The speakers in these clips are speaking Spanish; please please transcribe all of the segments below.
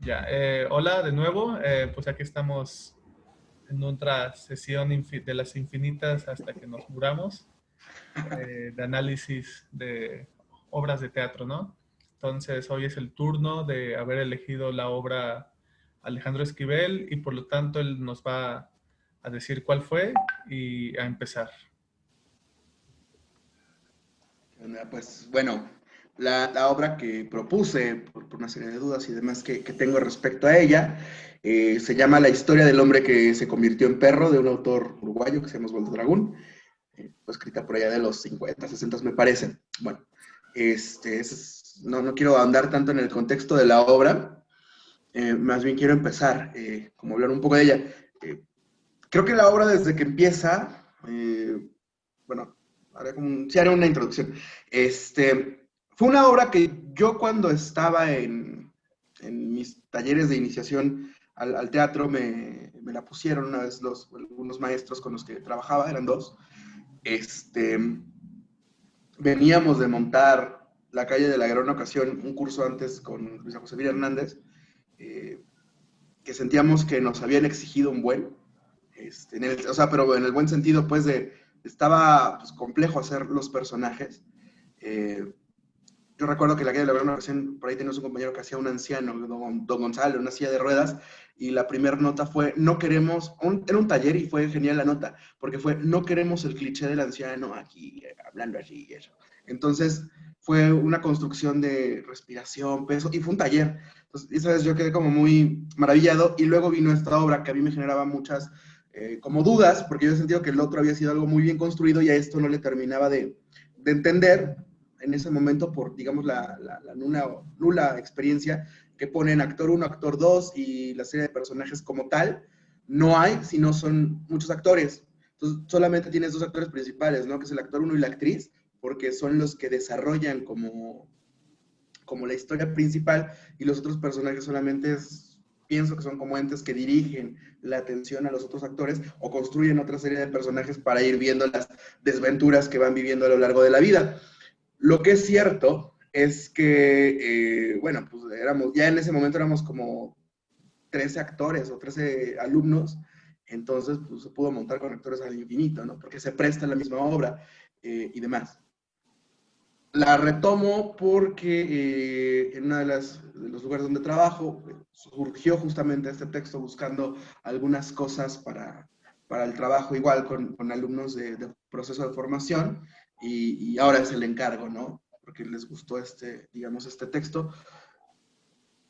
Ya, hola de nuevo. Pues aquí estamos en otra sesión de las infinitas hasta que nos muramos, de análisis de obras de teatro, ¿no? Entonces, hoy es el turno de haber elegido la obra Alejandro Esquivel y por lo tanto él nos va a decir cuál fue y a empezar. Pues bueno, la obra que propuse, por una serie de dudas y demás que tengo respecto a ella, se llama La historia del hombre que se convirtió en perro, de un autor uruguayo que se llama Osvaldo Dragún, fue escrita por allá de los 50, 60 me parece. Bueno, no quiero andar tanto en el contexto de la obra, más bien quiero empezar, como hablar un poco de ella. Eh, Creo que la obra desde que empieza, bueno, sí haré una introducción. Fue una obra que yo cuando estaba en mis talleres de iniciación al teatro me la pusieron una vez algunos maestros con los que trabajaba, eran dos. Este, Veníamos de montar La calle de la gran ocasión, un curso antes con Luisa José Hernández, eh, que sentíamos que nos habían exigido un buen, o sea, pero en el buen sentido, pues, estaba pues, complejo hacer los personajes. Eh, yo recuerdo que la calle de la gran ocasión, por ahí teníamos un compañero que hacía un anciano, don Gonzalo, una silla de ruedas, y la primera nota fue, no queremos, era un taller y fue genial la nota, porque fue, no queremos el cliché del anciano aquí, hablando así y eso. Entonces, fue una construcción de respiración, peso, y fue un taller. Entonces, esa vez yo quedé como muy maravillado, y luego vino esta obra que a mí me generaba muchas como dudas, porque yo he sentido que el otro había sido algo muy bien construido y a esto no le terminaba de entender en ese momento por, digamos, la nula experiencia que ponen actor 1, actor 2 y la serie de personajes como tal, no hay, sino son muchos actores. Entonces, solamente tienes dos actores principales, ¿no? Que es el actor 1 y la actriz, porque son los que desarrollan como la historia principal y los otros personajes solamente pienso que son como entes que dirigen la atención a los otros actores o construyen otra serie de personajes para ir viendo las desventuras que van viviendo a lo largo de la vida. Lo que es cierto es que, bueno, pues ya en ese momento éramos como 13 actores o 13 alumnos, entonces pues, se pudo montar con actores al infinito, ¿no? Porque se presta la misma obra y demás. La retomo porque en uno de los lugares donde trabajo surgió justamente este texto buscando algunas cosas para el trabajo igual con alumnos de proceso de formación y ahora es el encargo, ¿no? Porque les gustó digamos, este texto.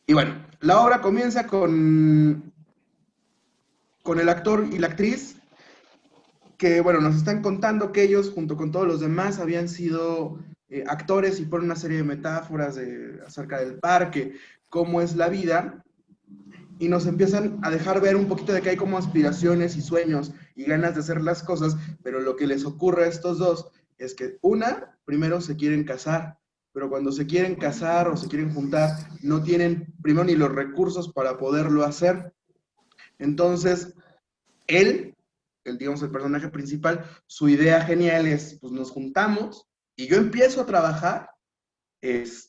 Y bueno, la obra comienza con el actor y la actriz que, bueno, nos están contando que ellos, junto con todos los demás, habían sido actores y ponen una serie de metáforas acerca del parque, cómo es la vida, y nos empiezan a dejar ver un poquito de que hay como aspiraciones y sueños y ganas de hacer las cosas, pero lo que les ocurre a estos dos es que primero se quieren casar, pero cuando se quieren casar o se quieren juntar, no tienen primero ni los recursos para poderlo hacer. Entonces, él, digamos, el personaje principal, su idea genial es, pues nos juntamos y yo empiezo a trabajar, pues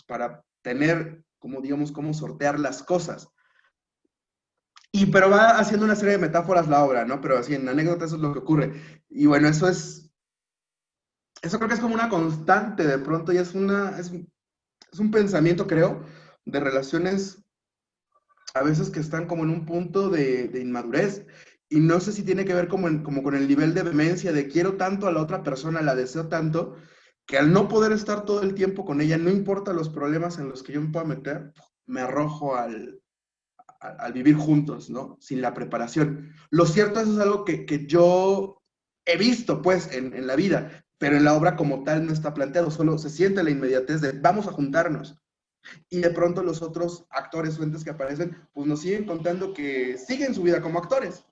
para tener, como digamos, cómo sortear las cosas. Pero va haciendo una serie de metáforas la obra, ¿no? Pero así en anécdota eso es lo que ocurre. Y bueno, eso creo que es como una constante de pronto y es un pensamiento, creo, de relaciones a veces que están como en un punto de inmadurez. Y no sé si tiene que ver como con el nivel de vehemencia de quiero tanto a la otra persona, la deseo tanto, que al no poder estar todo el tiempo con ella, no importa los problemas en los que yo me pueda meter, me arrojo al vivir juntos, ¿no? Sin la preparación. Lo cierto, eso es algo que yo he visto, pues, en la vida, pero en la obra como tal no está planteado, solo se siente la inmediatez de vamos a juntarnos y de pronto los otros actores o entes que aparecen, pues nos siguen contando que siguen su vida como actores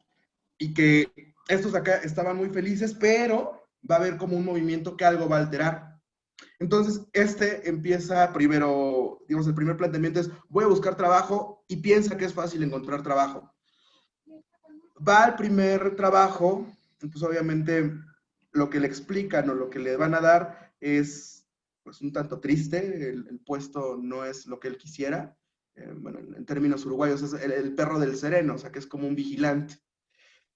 y que estos acá estaban muy felices, pero va a haber como un movimiento que algo va a alterar. Entonces, empieza primero, digamos, el primer planteamiento es, voy a buscar trabajo y piensa que es fácil encontrar trabajo. Va al primer trabajo, pues obviamente lo que le explican o lo que le van a dar es pues un tanto triste, el puesto no es lo que él quisiera, bueno, en términos uruguayos es el perro del sereno, o sea, que es como un vigilante.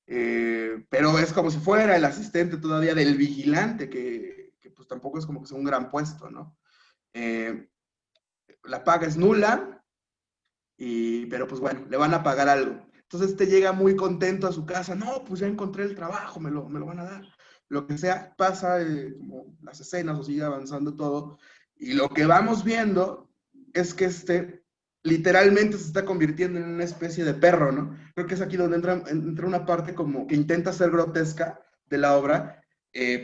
Pero es como si fuera el asistente todavía del vigilante, que pues tampoco es como que sea un gran puesto, ¿no? La paga es nula, pero pues bueno, le van a pagar algo. Entonces te llega muy contento a su casa, no, pues ya encontré el trabajo, me lo van a dar. Lo que sea, pasa como las escenas o sigue avanzando todo, y lo que vamos viendo es que literalmente se está convirtiendo en una especie de perro, ¿no? Creo que es aquí donde entra una parte como que intenta ser grotesca de la obra,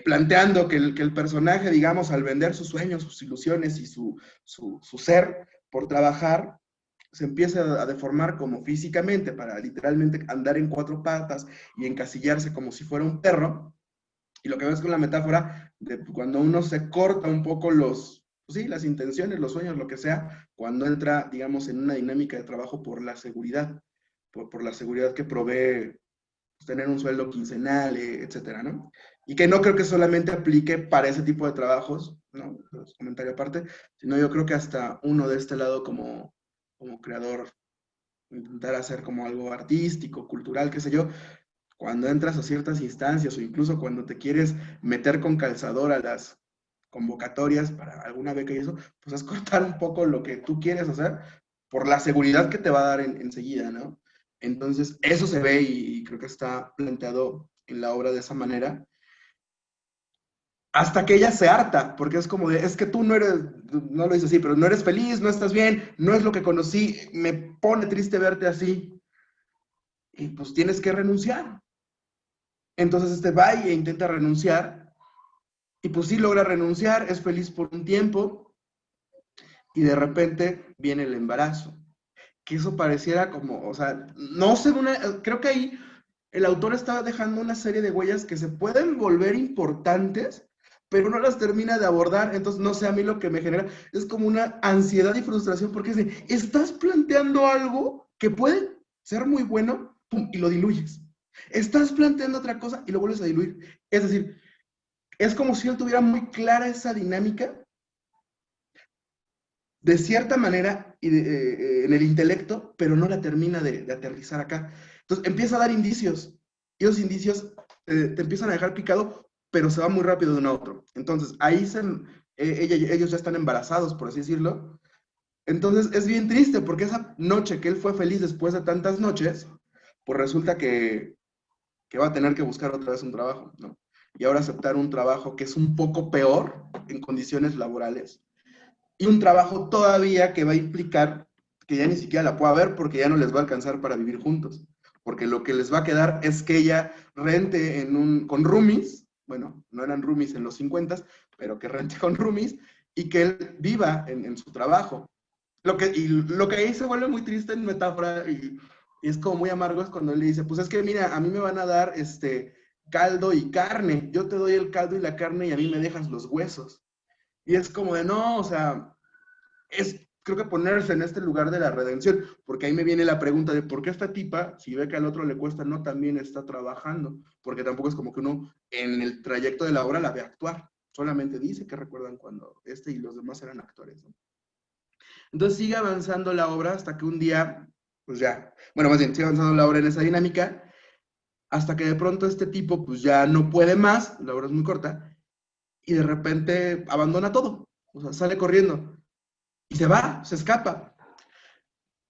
planteando que el personaje, digamos, al vender sus sueños, sus ilusiones y su ser por trabajar, se empieza a deformar como físicamente para literalmente andar en cuatro patas y encasillarse como si fuera un perro. Y lo que ves con la metáfora de cuando uno se corta un poco pues sí, las intenciones, los sueños, lo que sea, cuando entra, digamos, en una dinámica de trabajo por la seguridad, por la seguridad que provee pues, tener un sueldo quincenal, etcétera, ¿no? Y que no creo que solamente aplique para ese tipo de trabajos, ¿no? Pues, comentario aparte, sino yo creo que hasta uno de este lado como creador, intentar hacer como algo artístico, cultural, qué sé yo, cuando entras a ciertas instancias o incluso cuando te quieres meter con calzador a las convocatorias para alguna beca y eso, pues es cortar un poco lo que tú quieres hacer por la seguridad que te va a dar enseguida, ¿no? Entonces, eso se ve y creo que está planteado en la obra de esa manera, hasta que ella se harta, porque es como de, es que tú no eres, no lo dices así, pero no eres feliz, no estás bien, no es lo que conocí, me pone triste verte así, y pues tienes que renunciar. Entonces va e intenta renunciar, y pues sí logra renunciar, es feliz por un tiempo, y de repente viene el embarazo. Que eso pareciera como, o sea, no sé, creo que ahí el autor está dejando una serie de huellas que se pueden volver importantes, pero no las termina de abordar. Entonces, no sé, a mí lo que me genera es como una ansiedad y frustración, porque es de, estás planteando algo que puede ser muy bueno, pum, y lo diluyes. Estás planteando otra cosa y lo vuelves a diluir. Es decir, es como si él tuviera muy clara esa dinámica de cierta manera en el intelecto, pero no la termina de aterrizar acá. Entonces empieza a dar indicios, y esos indicios te empiezan a dejar picado, pero se va muy rápido de uno a otro. Entonces ahí ellos ya están embarazados, por así decirlo. Entonces es bien triste, porque esa noche que él fue feliz después de tantas noches, pues resulta que va a tener que buscar otra vez un trabajo, ¿no? Y ahora aceptar un trabajo que es un poco peor en condiciones laborales, y un trabajo todavía que va a implicar que ya ni siquiera la pueda ver porque ya no les va a alcanzar para vivir juntos. Porque lo que les va a quedar es que ella rente con roomies, bueno, no eran roomies en los 50, pero que rente con roomies y que él viva en su trabajo. Lo que ahí se vuelve muy triste en metáfora y es como muy amargo es cuando él le dice, pues es que mira, a mí me van a dar caldo y carne, yo te doy el caldo y la carne y a mí me dejas los huesos. Y es como de, no, o sea, creo que ponerse en este lugar de la redención, porque ahí me viene la pregunta de por qué esta tipa, si ve que al otro le cuesta, no también está trabajando, porque tampoco es como que uno en el trayecto de la obra la ve actuar, solamente dice que recuerdan cuando y los demás eran actores, ¿no? Entonces sigue avanzando la obra hasta que un día, pues ya, bueno, más bien, sigue avanzando la obra en esa dinámica, hasta que de pronto este tipo, pues ya no puede más, la obra es muy corta, y de repente abandona todo, o sea, sale corriendo y se va, se escapa.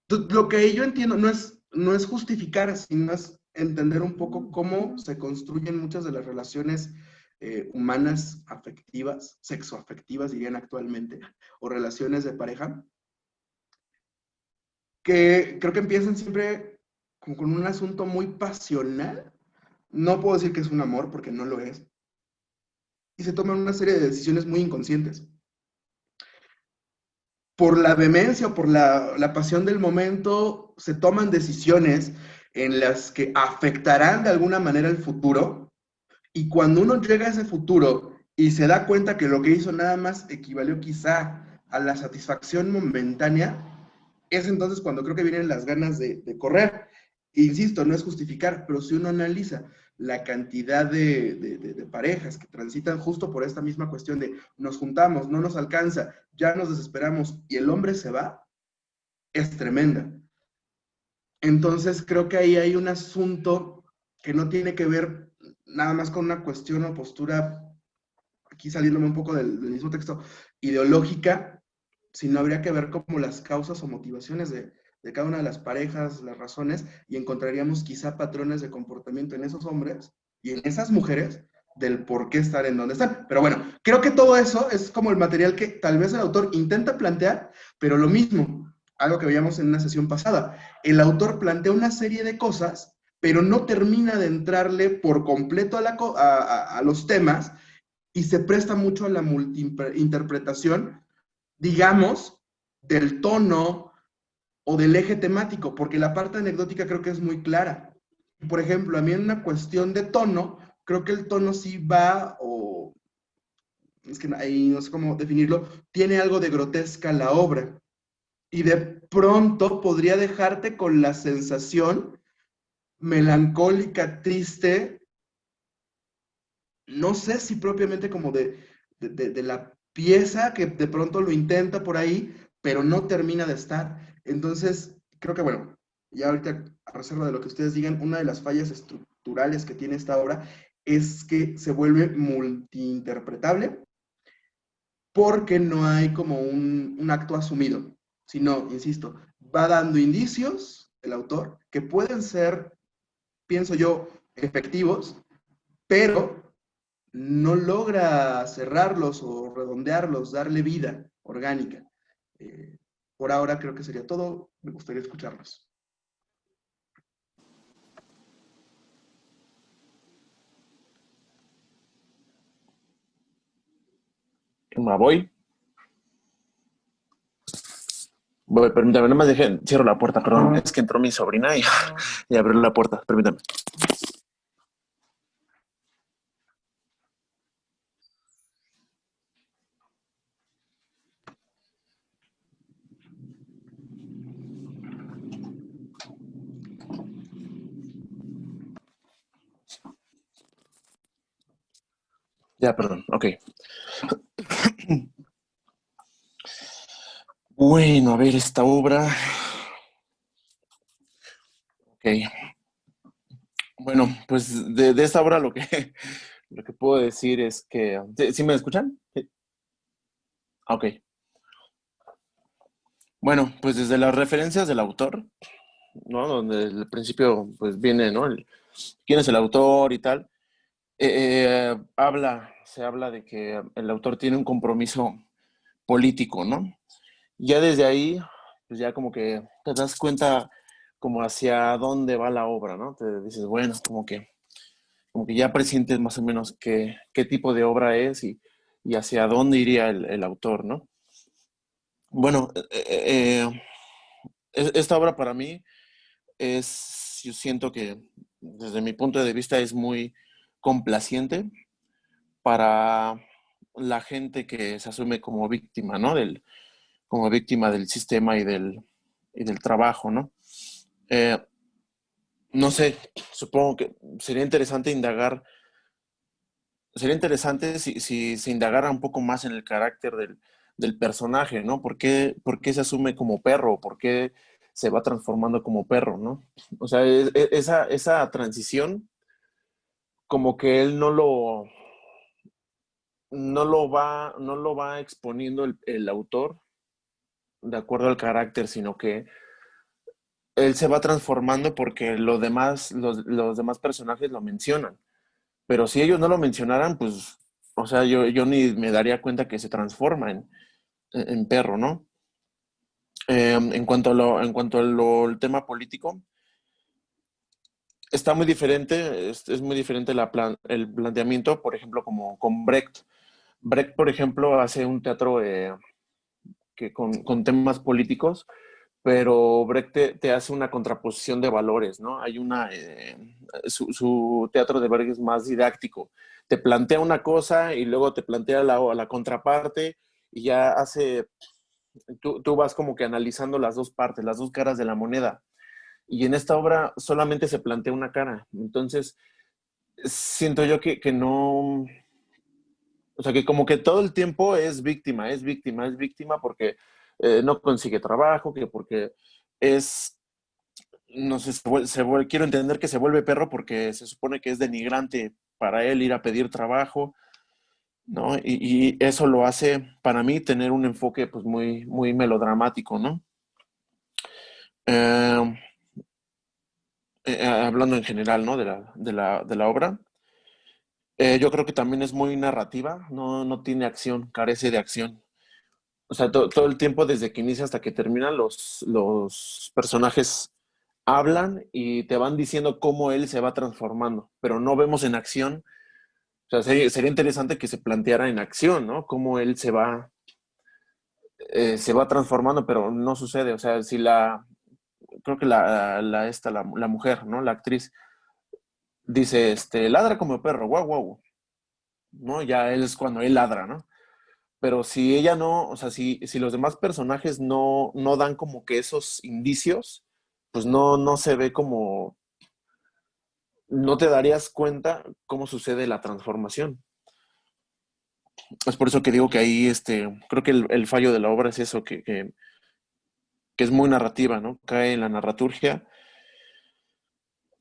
Lo que yo entiendo no es justificar, sino es entender un poco cómo se construyen muchas de las relaciones humanas afectivas, sexoafectivas dirían actualmente, o relaciones de pareja, que creo que empiezan siempre como con un asunto muy pasional. No puedo decir que es un amor, porque no lo es. Y se toman una serie de decisiones muy inconscientes. Por la vehemencia o por la pasión del momento, se toman decisiones en las que afectarán de alguna manera el futuro, y cuando uno llega a ese futuro y se da cuenta que lo que hizo nada más equivalió quizá a la satisfacción momentánea, es entonces cuando creo que vienen las ganas de correr. Insisto, no es justificar, pero si uno analiza la cantidad de parejas que transitan justo por esta misma cuestión de nos juntamos, no nos alcanza, ya nos desesperamos y el hombre se va, es tremenda. Entonces creo que ahí hay un asunto que no tiene que ver nada más con una cuestión o postura, aquí saliéndome un poco del mismo texto, ideológica, sino habría que ver como las causas o motivaciones de cada una de las parejas, las razones, y encontraríamos quizá patrones de comportamiento en esos hombres y en esas mujeres del por qué estar en donde están. Pero bueno, creo que todo eso es como el material que tal vez el autor intenta plantear, pero lo mismo, algo que veíamos en una sesión pasada, el autor plantea una serie de cosas, pero no termina de entrarle por completo a los temas y se presta mucho a la multiinterpretación, digamos, del tono o del eje temático, porque la parte anecdótica creo que es muy clara. Por ejemplo, a mí en una cuestión de tono, creo que el tono sí va, o es que ahí no sé cómo definirlo, tiene algo de grotesca la obra. Y de pronto podría dejarte con la sensación melancólica, triste, no sé si propiamente como de la pieza que de pronto lo intenta por ahí, pero no termina de estar. Entonces, creo que bueno, ya ahorita a reserva de lo que ustedes digan, una de las fallas estructurales que tiene esta obra es que se vuelve multiinterpretable porque no hay como un acto asumido, sino, insisto, va dando indicios el autor que pueden ser, pienso yo, efectivos, pero no logra cerrarlos o redondearlos, darle vida orgánica. Eh, por ahora creo que sería todo. Me gustaría escucharlos. Me voy. Voy, permítame, no me dejen, cierro la puerta, perdón. Es que entró mi sobrina y abrió la puerta, permítame. Ya, perdón, ok. Bueno, a ver, esta obra. Ok. Bueno, pues de esta obra lo que puedo decir es que. ¿Sí me escuchan? Sí. Ok. Bueno, pues desde las referencias del autor, ¿no? Donde al principio pues viene, ¿no? Quién es el autor y tal. Se habla de que el autor tiene un compromiso político, ¿no? Ya desde ahí, pues ya como que te das cuenta como hacia dónde va la obra, ¿no? Te dices, bueno, como que ya presientes más o menos qué tipo de obra es y hacia dónde iría el autor, ¿no? Bueno, esta obra para mí yo siento que desde mi punto de vista es muy complaciente para la gente que se asume como víctima, ¿no? Como víctima del sistema y del trabajo, ¿no? Eh, no sé, supongo que sería interesante si se indagara un poco más en el carácter del personaje, ¿no? ¿Por qué se asume como perro? ¿Por qué se va transformando como perro, ¿no? O sea, esa transición, como que él no lo va exponiendo el autor de acuerdo al carácter, sino que él se va transformando porque los demás personajes lo mencionan. Pero si ellos no lo mencionaran, pues, o sea, yo ni me daría cuenta que se transforma en perro, ¿no? En cuanto al tema político, está muy diferente, es muy diferente el planteamiento, por ejemplo, como con Brecht. Brecht, por ejemplo, hace un teatro que con temas políticos, pero Brecht te hace una contraposición de valores, ¿no? Su teatro de Brecht es más didáctico. Te plantea una cosa y luego te plantea la contraparte y ya tú vas como que analizando las dos partes, las dos caras de la moneda. Y en esta obra solamente se plantea una cara. Entonces, siento yo que no, o sea, que como que todo el tiempo es víctima, es víctima, es víctima, porque no consigue trabajo, que porque es, no sé, quiero entender que se vuelve perro porque se supone que es denigrante para él ir a pedir trabajo, ¿no? Y eso lo hace, para mí, tener un enfoque pues muy, muy melodramático, ¿no? Eh, Hablando en general, ¿no? De la obra. Yo creo que también es muy narrativa, no tiene acción, carece de acción. O sea, todo el tiempo desde que inicia hasta que termina, los personajes hablan y te van diciendo cómo él se va transformando, pero no vemos en acción. O sea, sería interesante que se planteara en acción, ¿no? Cómo él se va transformando, pero no sucede. O sea, si creo que la mujer, ¿no? La actriz dice, ladra como perro, guau, guau, ¿no? Ya es cuando él ladra, ¿no? Pero si ella no, o sea, si los demás personajes no dan como que esos indicios, pues no se ve como, no te darías cuenta cómo sucede la transformación. Es por eso que digo que ahí, creo que el fallo de la obra es eso, que es muy narrativa, ¿no? Cae en la narraturgia,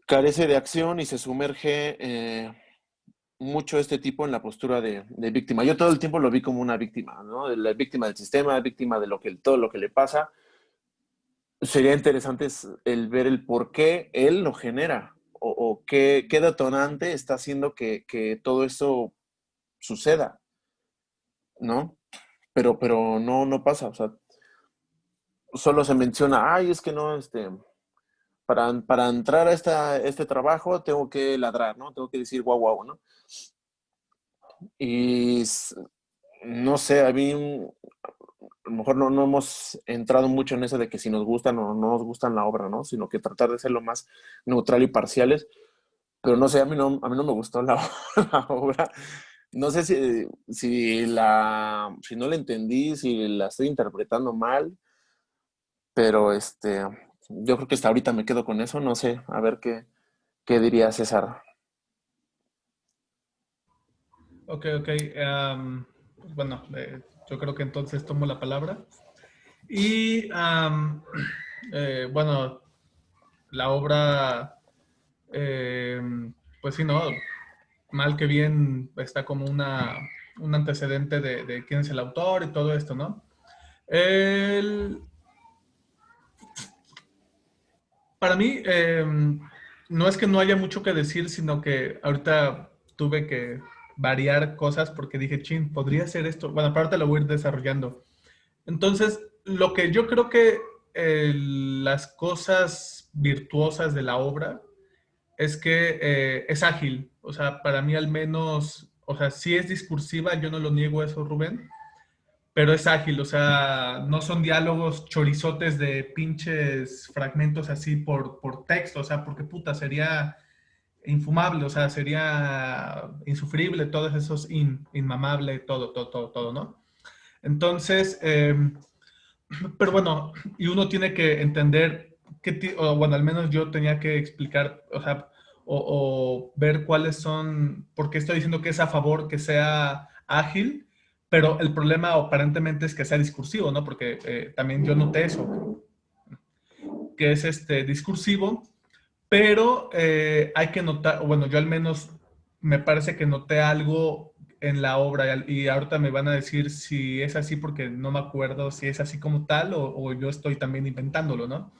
carece de acción y se sumerge mucho este tipo en la postura de víctima. Yo todo el tiempo lo vi como una víctima, ¿no? La víctima del sistema, víctima de todo lo que le pasa. Sería interesante el ver el por qué él lo genera o qué detonante está haciendo que todo eso suceda, ¿no? Pero no pasa, o sea, solo se menciona, ay, es que no, para entrar a este trabajo tengo que ladrar, ¿no? Tengo que decir guau, guau, ¿no? Y no sé, a mí a lo mejor no hemos entrado mucho en eso de que si nos gustan o no nos gustan la obra, ¿no? Sino que tratar de ser lo más neutral y parciales. Pero no sé, a mí no me gustó la, la obra. No sé si no la entendí, si la estoy interpretando mal, pero yo creo que hasta ahorita me quedo con eso. No sé, a ver qué diría César. Ok, ok. Pues bueno, yo creo que entonces tomo la palabra. Y bueno, la obra, eh, pues sí, ¿no? Mal que bien está como un antecedente de quién es el autor y todo esto, ¿no? El, para mí, no es que no haya mucho que decir, sino que ahorita tuve que variar cosas porque dije, chin, podría ser esto. Bueno, aparte lo voy a ir desarrollando. Entonces, lo que yo creo que las cosas virtuosas de la obra es que es ágil. O sea, para mí al menos, o sea, sí es discursiva, yo no lo niego eso, Rubén, pero es ágil, o sea, no son diálogos chorizotes de pinches fragmentos así por texto, o sea, porque puta, sería infumable, o sea, sería insufrible, todos esos inmamable, todo, ¿no? Entonces, pero bueno, y uno tiene que entender o bueno, al menos yo tenía que explicar, o sea, o ver cuáles son, porque estoy diciendo que es a favor que sea ágil, pero el problema aparentemente es que sea discursivo, ¿no? Porque también yo noté eso, que es discursivo, pero hay que notar, bueno, yo al menos me parece que noté algo en la obra y ahorita me van a decir si es así porque no me acuerdo si es así como tal o yo estoy también inventándolo, ¿no?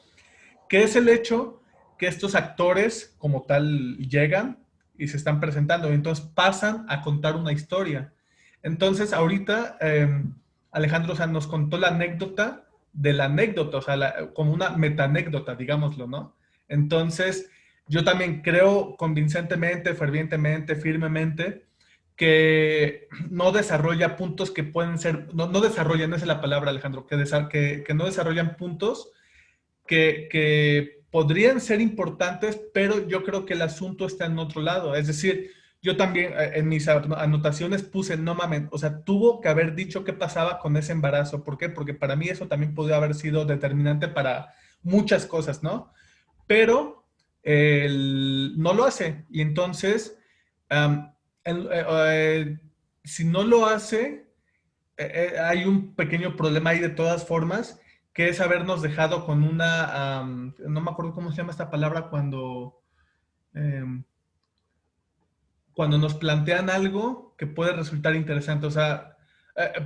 Que es el hecho que estos actores como tal llegan y se están presentando y entonces pasan a contar una historia. Entonces ahorita Alejandro, o sea, nos contó la anécdota de la anécdota, o sea, como una metanécdota, digámoslo, ¿no? Entonces, yo también creo convincentemente, fervientemente, firmemente, que no desarrolla puntos que pueden ser, no desarrollan, esa es la palabra, Alejandro, que no desarrollan puntos que podrían ser importantes, pero yo creo que el asunto está en otro lado. Es decir, yo también en mis anotaciones puse, no mames, o sea, tuvo que haber dicho qué pasaba con ese embarazo. ¿Por qué? Porque para mí eso también podría haber sido determinante para muchas cosas, ¿no? Pero no lo hace. Y entonces, um, el, si no lo hace, hay un pequeño problema ahí de todas formas, que es habernos dejado con una, no me acuerdo cómo se llama esta palabra, em, cuando nos plantean algo que puede resultar interesante. O sea,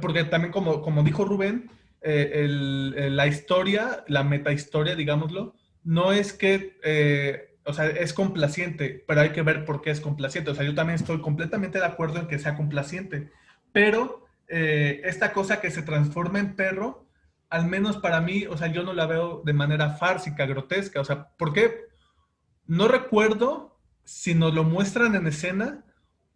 porque también como dijo Rubén, la historia, la metahistoria, digámoslo, no es que, o sea, es complaciente, pero hay que ver por qué es complaciente. O sea, yo también estoy completamente de acuerdo en que sea complaciente, pero esta cosa que se transforma en perro, al menos para mí, o sea, yo no la veo de manera fársica, grotesca. O sea, ¿por qué? No recuerdo si nos lo muestran en escena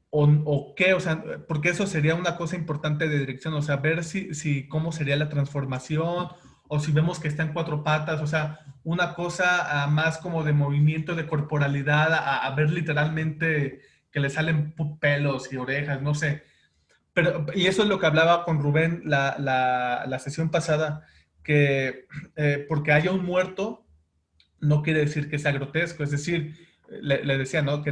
o qué, o sea, porque eso sería una cosa importante de dirección, o sea, ver si cómo sería la transformación, o si vemos que está en cuatro patas, o sea, una cosa más como de movimiento, de corporalidad, a ver literalmente que le salen pelos y orejas, no sé. Pero, y eso es lo que hablaba con Rubén la sesión pasada, que porque haya un muerto, no quiere decir que sea grotesco. Es decir, le decía, ¿no? Que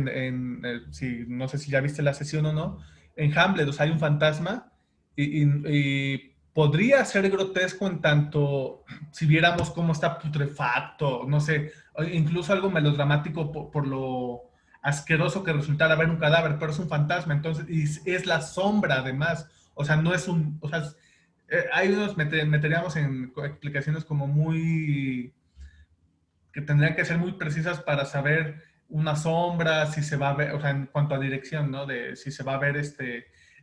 si, no sé si ya viste la sesión o no, en Hamlet, o sea, hay un fantasma y podría ser grotesco en tanto si viéramos cómo está putrefacto, no sé, incluso algo melodramático por lo asqueroso que resultara ver un cadáver, pero es un fantasma, entonces, y es la sombra además, o sea, no es o sea, ahí nos meteríamos en explicaciones como muy que tendrían que ser muy precisas para saber una sombra, si se va a ver, o sea, en cuanto a dirección, ¿no? De si se va a ver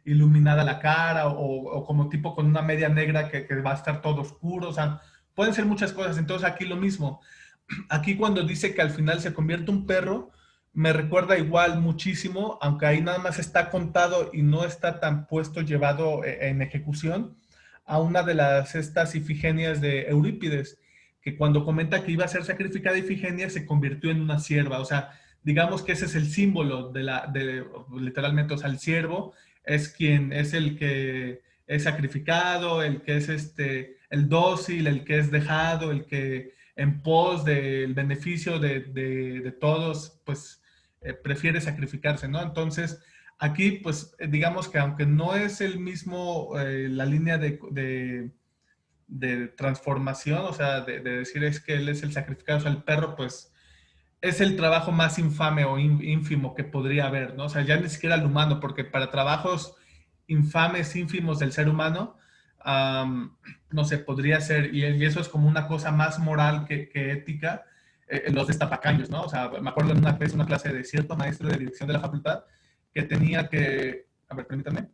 iluminada la cara o como tipo con una media negra que va a estar todo oscuro, o sea, pueden ser muchas cosas. Entonces aquí lo mismo. Aquí cuando dice que al final se convierte un perro, me recuerda igual muchísimo, aunque ahí nada más está contado y no está tan puesto, llevado en ejecución, a una de estas Ifigenias de Eurípides, que cuando comenta que iba a ser sacrificada Ifigenia se convirtió en una sierva. O sea, digamos que ese es el símbolo literalmente, o sea, el siervo es quien es el que es sacrificado, el que es el dócil, el que es dejado, el que en pos del beneficio de todos, pues prefiere sacrificarse, ¿no? Entonces, aquí, pues digamos que aunque no es el mismo, la línea de transformación, o sea, de decir es que él es el sacrificado, o sea, el perro, pues es el trabajo más infame o ínfimo que podría haber, ¿no? O sea, ya ni siquiera el humano, porque para trabajos infames, ínfimos del ser humano, no sé, podría ser, y eso es como una cosa más moral que ética, los destapacaños, ¿no? O sea, me acuerdo en una vez, una clase de cierto maestro de dirección de la facultad que tenía que, a ver, permítanme,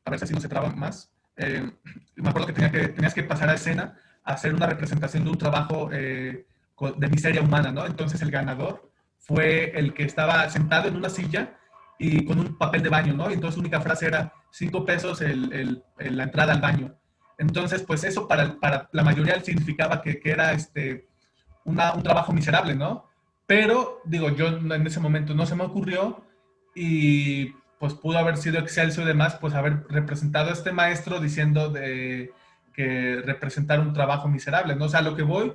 a ver si así no se traba más. Me acuerdo que tenías que pasar a escena a hacer una representación de un trabajo de miseria humana, ¿no? Entonces el ganador fue el que estaba sentado en una silla y con un papel de baño, ¿no? Y entonces su única frase era 5 pesos la entrada al baño. Entonces, pues eso para la mayoría significaba que era un trabajo miserable, ¿no? Pero, digo, yo en ese momento no se me ocurrió y pues pudo haber sido excelso y demás, pues haber representado a este maestro diciendo que representar un trabajo miserable, ¿no? O sea, lo que voy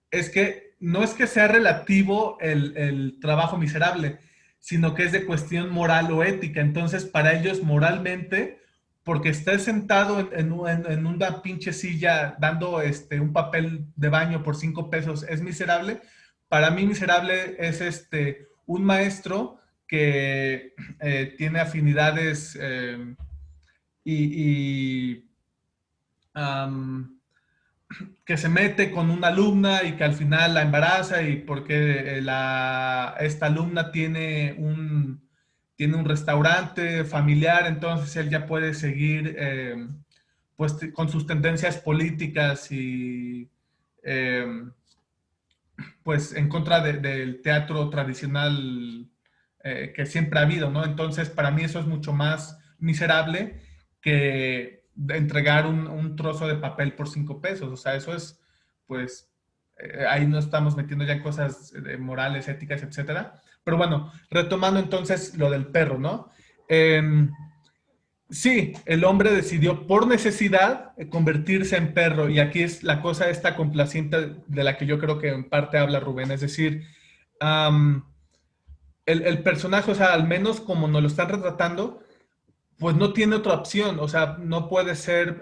es que no es que sea relativo el trabajo miserable, sino que es de cuestión moral o ética. Entonces, para ellos moralmente, porque estés sentado en una pinche silla dando un papel de baño por 5 pesos es miserable. Para mí miserable es un maestro que tiene afinidades y um, que se mete con una alumna y que al final la embaraza y porque esta alumna tiene un restaurante familiar, entonces él ya puede seguir pues con sus tendencias políticas y eh, pues en contra del teatro tradicional que siempre ha habido, ¿no? Entonces para mí eso es mucho más miserable que entregar un trozo de papel por 5 pesos. O sea, eso es, pues, ahí no estamos metiendo ya en cosas morales, éticas, etcétera. Pero bueno, retomando entonces lo del perro, ¿no? Sí, el hombre decidió por necesidad convertirse en perro y aquí es la cosa esta complaciente de la que yo creo que en parte habla Rubén, es decir, um, el personaje, o sea, al menos como nos lo están retratando, pues no tiene otra opción, o sea, no puede ser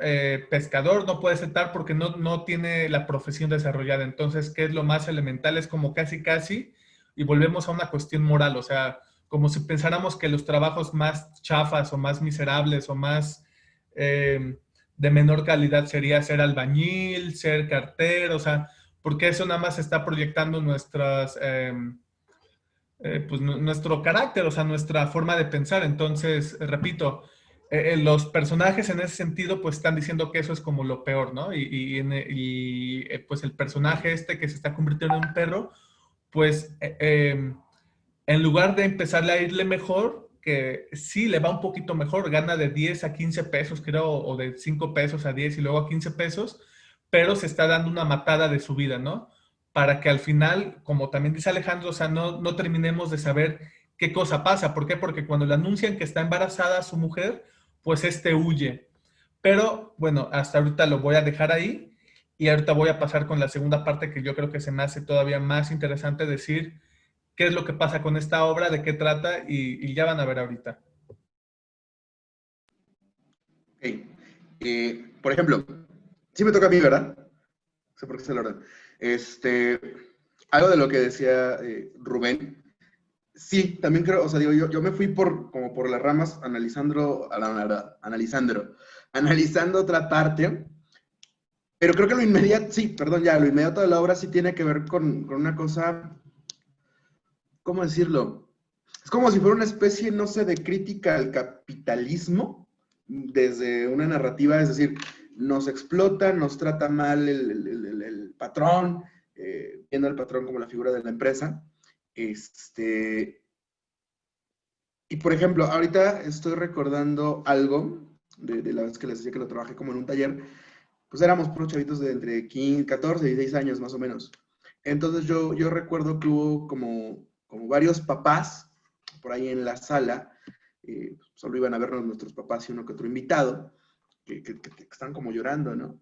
pescador, no puede ser tal porque no tiene la profesión desarrollada. Entonces, ¿qué es lo más elemental? Es como casi, casi, y volvemos a una cuestión moral, o sea, como si pensáramos que los trabajos más chafas o más miserables o más de menor calidad sería ser albañil, ser cartero, o sea, porque eso nada más está proyectando nuestras... pues nuestro carácter, o sea, nuestra forma de pensar. Entonces, repito, los personajes en ese sentido, pues están diciendo que eso es como lo peor, ¿no? Pues el personaje este que se está convirtiendo en un perro, pues en lugar de empezarle a irle mejor, que sí le va un poquito mejor, gana de 10 a 15 pesos, creo, o de 5 pesos a 10 y luego a 15 pesos, pero se está dando una matada de su vida, ¿no? Para que al final, como también dice Alejandro, o sea, no terminemos de saber qué cosa pasa. ¿Por qué? Porque cuando le anuncian que está embarazada su mujer, pues este huye. Pero bueno, hasta ahorita lo voy a dejar ahí y ahorita voy a pasar con la segunda parte que yo creo que se me hace todavía más interesante decir qué es lo que pasa con esta obra, de qué trata y ya van a ver ahorita. Ok. Por ejemplo, sí me toca a mí, ¿verdad? No sé por qué es el orden. Algo de lo que decía Rubén, sí, también creo, o sea, digo, yo me fui como por las ramas analizando otra parte, pero creo que lo inmediato, sí, perdón, ya, lo inmediato de la obra sí tiene que ver con una cosa, ¿cómo decirlo? Es como si fuera una especie, no sé, de crítica al capitalismo desde una narrativa, es decir, nos explota, nos trata mal el patrón, viendo al patrón como la figura de la empresa. Y por ejemplo, ahorita estoy recordando algo de la vez que les decía que lo trabajé como en un taller, pues éramos puros chavitos de entre 15, 14 y 16 años más o menos. Entonces yo recuerdo que hubo como varios papás por ahí en la sala, solo iban a vernos nuestros papás y uno que otro invitado, que están como llorando, ¿no?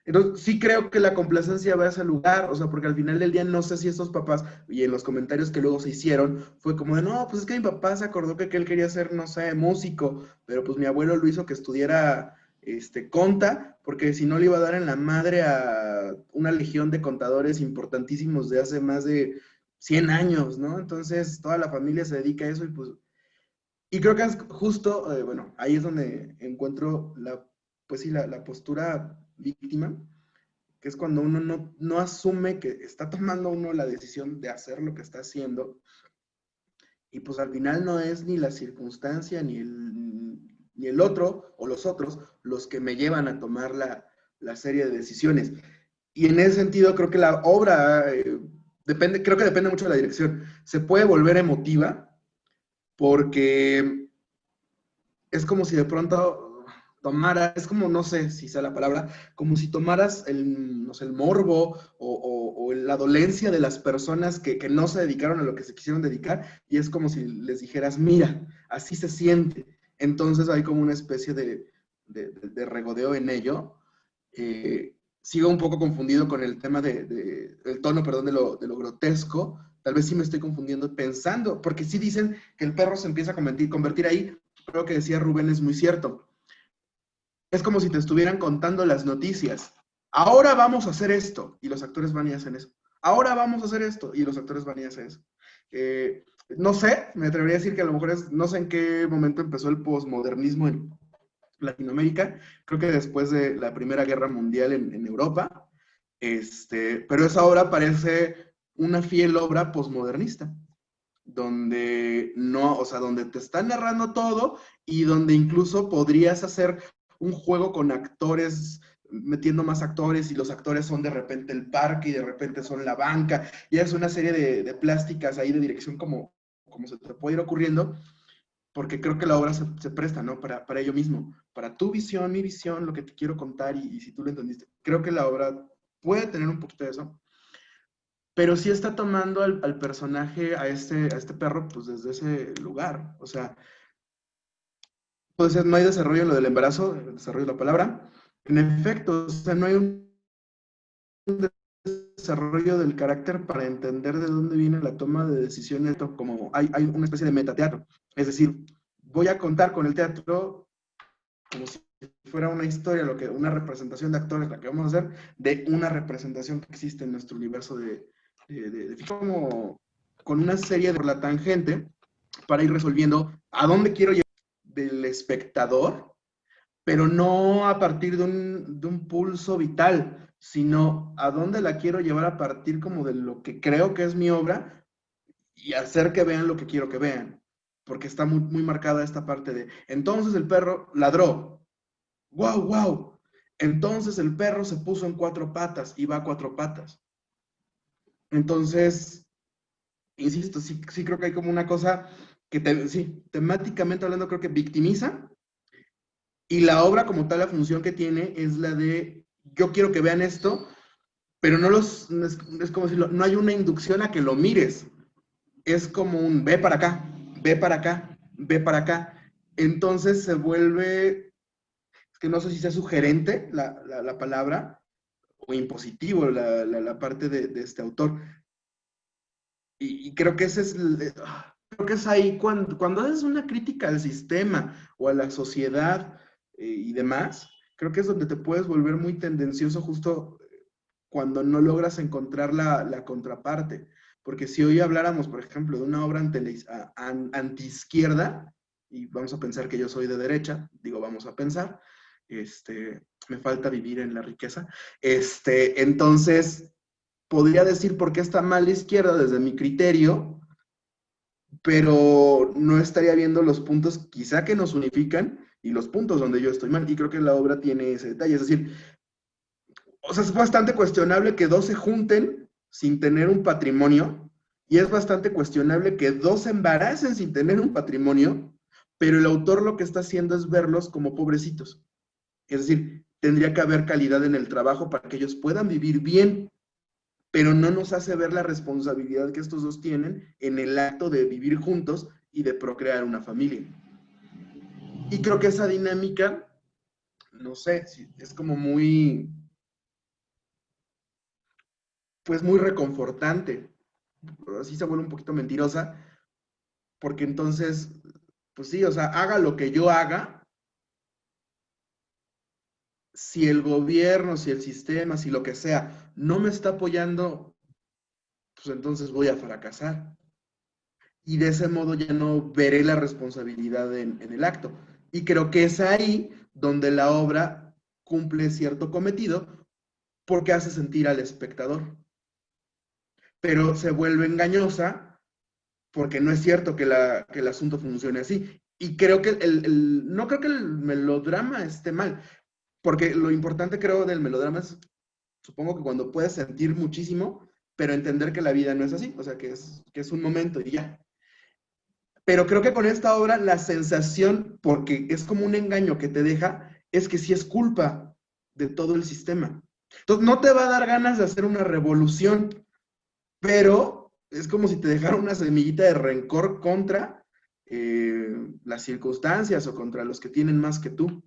Entonces, sí creo que la complacencia va a ese lugar, o sea, porque al final del día no sé si estos papás, y en los comentarios que luego se hicieron, fue como de, no, pues es que mi papá se acordó que él quería ser, no sé, músico, pero pues mi abuelo lo hizo que estudiara, conta, porque si no le iba a dar en la madre a una legión de contadores importantísimos de hace más de 100 años, ¿no? Entonces, toda la familia se dedica a eso y pues, y creo que es justo, bueno, ahí es donde encuentro pues sí, la postura víctima, que es cuando uno no asume que está tomando uno la decisión de hacer lo que está haciendo, y pues al final no es ni la circunstancia, ni el otro, o los otros, los que me llevan a tomar la serie de decisiones. Y en ese sentido creo que la obra, creo que depende mucho de la dirección. Se puede volver emotiva, porque es como si de pronto es como, no sé si sea la palabra, como si tomaras no sé, el morbo o la dolencia de las personas que no se dedicaron a lo que se quisieron dedicar, y es como si les dijeras, mira, así se siente. Entonces hay como una especie de regodeo en ello. Sigo un poco confundido con el tema el tono, perdón, de lo grotesco. Tal vez sí me estoy confundiendo pensando, porque sí dicen que el perro se empieza a convertir ahí. Creo que decía Rubén es muy cierto. Es como si te estuvieran contando las noticias. Ahora vamos a hacer esto, y los actores van y hacen eso. Ahora vamos a hacer esto, y los actores van y hacen eso. No sé, me atrevería a decir que a lo mejor no sé en qué momento empezó el posmodernismo en Latinoamérica, creo que después de la Primera Guerra Mundial en Europa, pero esa obra parece una fiel obra posmodernista, donde no, o sea, donde te están narrando todo y donde incluso podrías hacer un juego con actores, metiendo más actores, y los actores son de repente el parque y de repente son la banca, y es una serie de plásticas ahí de dirección como se te puede ir ocurriendo, porque creo que la obra se presta, ¿no? Para ello mismo, para tu visión, mi visión, lo que te quiero contar, y si tú lo entendiste. Creo que la obra puede tener un poquito de eso, pero sí está tomando al personaje, a este perro, pues desde ese lugar. O sea, no hay desarrollo en lo del embarazo, el desarrollo de la palabra. En efecto, o sea, no hay un desarrollo del carácter para entender de dónde viene la toma de decisiones, como hay una especie de metateatro. Es decir, voy a contar con el teatro como si fuera una historia, una representación de actores, la que vamos a hacer, de una representación que existe en nuestro universo de como con una serie de por la tangente para ir resolviendo a dónde quiero llegar del espectador, pero no a partir de un pulso vital, sino a dónde la quiero llevar a partir como de lo que creo que es mi obra y hacer que vean lo que quiero que vean. Porque está muy, muy marcada esta parte de, entonces el perro ladró. ¡Wow, wow! Entonces el perro se puso en 4 patas y va a 4 patas. Entonces, insisto, sí, sí creo que hay como una cosa que, sí, temáticamente hablando, creo que victimiza. Y la obra como tal, la función que tiene es la de, yo quiero que vean esto, pero es como decirlo, no hay una inducción a que lo mires. Es como un, ve para acá, ve para acá, ve para acá. Entonces se vuelve, es que no sé si sea sugerente la palabra, o impositivo la parte de este autor. Y creo que ese es, creo que es ahí cuando haces una crítica al sistema o a la sociedad y demás, creo que es donde te puedes volver muy tendencioso justo cuando no logras encontrar la contraparte. Porque si hoy habláramos, por ejemplo, de una obra anti-izquierda, y vamos a pensar que yo soy de derecha, digo, vamos a pensar, me falta vivir en la riqueza, entonces podría decir por qué está mal la izquierda desde mi criterio, pero no estaría viendo los puntos quizá que nos unifican y los puntos donde yo estoy mal. Y creo que la obra tiene ese detalle. Es decir, o sea, es bastante cuestionable que dos se junten sin tener un patrimonio y es bastante cuestionable que dos se embaracen sin tener un patrimonio, pero el autor lo que está haciendo es verlos como pobrecitos. Es decir, tendría que haber calidad en el trabajo para que ellos puedan vivir bien, pero no nos hace ver la responsabilidad que estos dos tienen en el acto de vivir juntos y de procrear una familia. Y creo que esa dinámica, no sé, es como muy, pues muy reconfortante. Así se vuelve un poquito mentirosa, porque entonces, pues sí, o sea, haga lo que yo haga, si el gobierno, si el sistema, si lo que sea, no me está apoyando, pues entonces voy a fracasar. Y de ese modo ya no veré la responsabilidad en el acto. Y creo que es ahí donde la obra cumple cierto cometido porque hace sentir al espectador. Pero se vuelve engañosa porque no es cierto que el asunto funcione así. Y creo que no creo que el melodrama esté mal, porque lo importante creo del melodrama es, supongo que cuando puedes sentir muchísimo, pero entender que la vida no es así, o sea, que es un momento y ya. Pero creo que con esta obra la sensación, porque es como un engaño que te deja, es que sí es culpa de todo el sistema. Entonces no te va a dar ganas de hacer una revolución, pero es como si te dejara una semillita de rencor contra las circunstancias o contra los que tienen más que tú.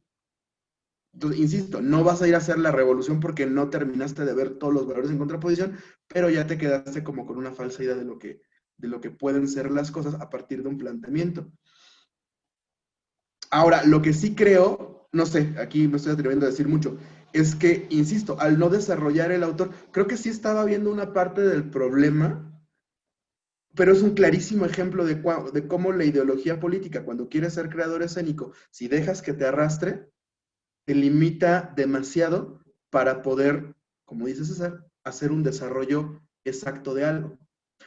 Entonces, insisto, no vas a ir a hacer la revolución porque no terminaste de ver todos los valores en contraposición, pero ya te quedaste como con una falsa idea de lo que pueden ser las cosas a partir de un planteamiento. Ahora, lo que sí creo, no sé, aquí me estoy atreviendo a decir mucho, es que, insisto, al no desarrollar el autor, creo que sí estaba viendo una parte del problema, pero es un clarísimo ejemplo de cómo la ideología política, cuando quieres ser creador escénico, si dejas que te arrastre, te limita demasiado para poder, como dice César, hacer un desarrollo exacto de algo.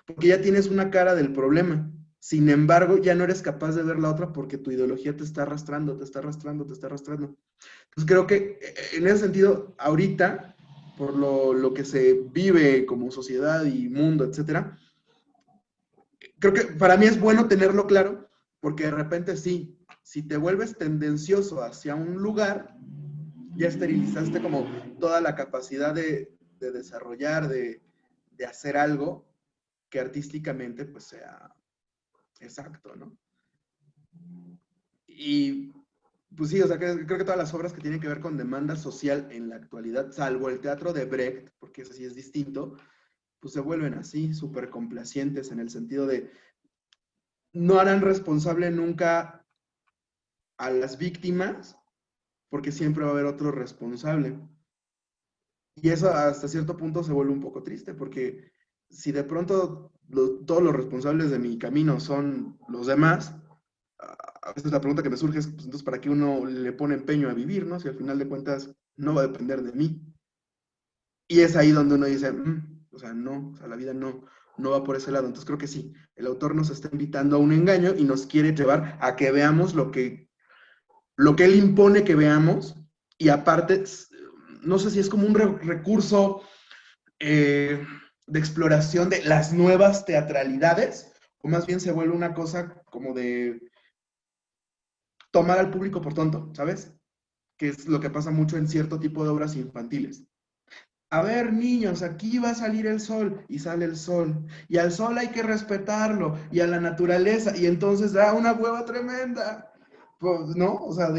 Porque ya tienes una cara del problema. Sin embargo, ya no eres capaz de ver la otra porque tu ideología te está arrastrando, te está arrastrando, te está arrastrando. Entonces creo que en ese sentido, ahorita, por lo que se vive como sociedad y mundo, etcétera, creo que para mí es bueno tenerlo claro porque de repente sí, si te vuelves tendencioso hacia un lugar, ya esterilizaste como toda la capacidad de desarrollar, de hacer algo que artísticamente pues sea exacto, ¿no? Y pues sí, o sea, creo que todas las obras que tienen que ver con demanda social en la actualidad, salvo el teatro de Brecht, porque ese sí es distinto, pues se vuelven así, súper complacientes en el sentido de no harán responsable nunca a las víctimas, porque siempre va a haber otro responsable. Y eso hasta cierto punto se vuelve un poco triste, porque si de pronto todos los responsables de mi camino son los demás, a veces la pregunta que me surge es, pues, entonces, ¿para qué uno le pone empeño a vivir, no? Si al final de cuentas no va a depender de mí. Y es ahí donde uno dice, o sea, no, o sea, la vida no va por ese lado. Entonces creo que sí, el autor nos está invitando a un engaño y nos quiere llevar a que veamos lo que él impone que veamos, y aparte, no sé si es como un recurso de exploración de las nuevas teatralidades, o más bien se vuelve una cosa como de tomar al público por tonto, ¿sabes? Que es lo que pasa mucho en cierto tipo de obras infantiles. A ver, niños, aquí va a salir el sol, y sale el sol, y al sol hay que respetarlo, y a la naturaleza, y entonces da una hueva tremenda, pues, ¿no? O sea,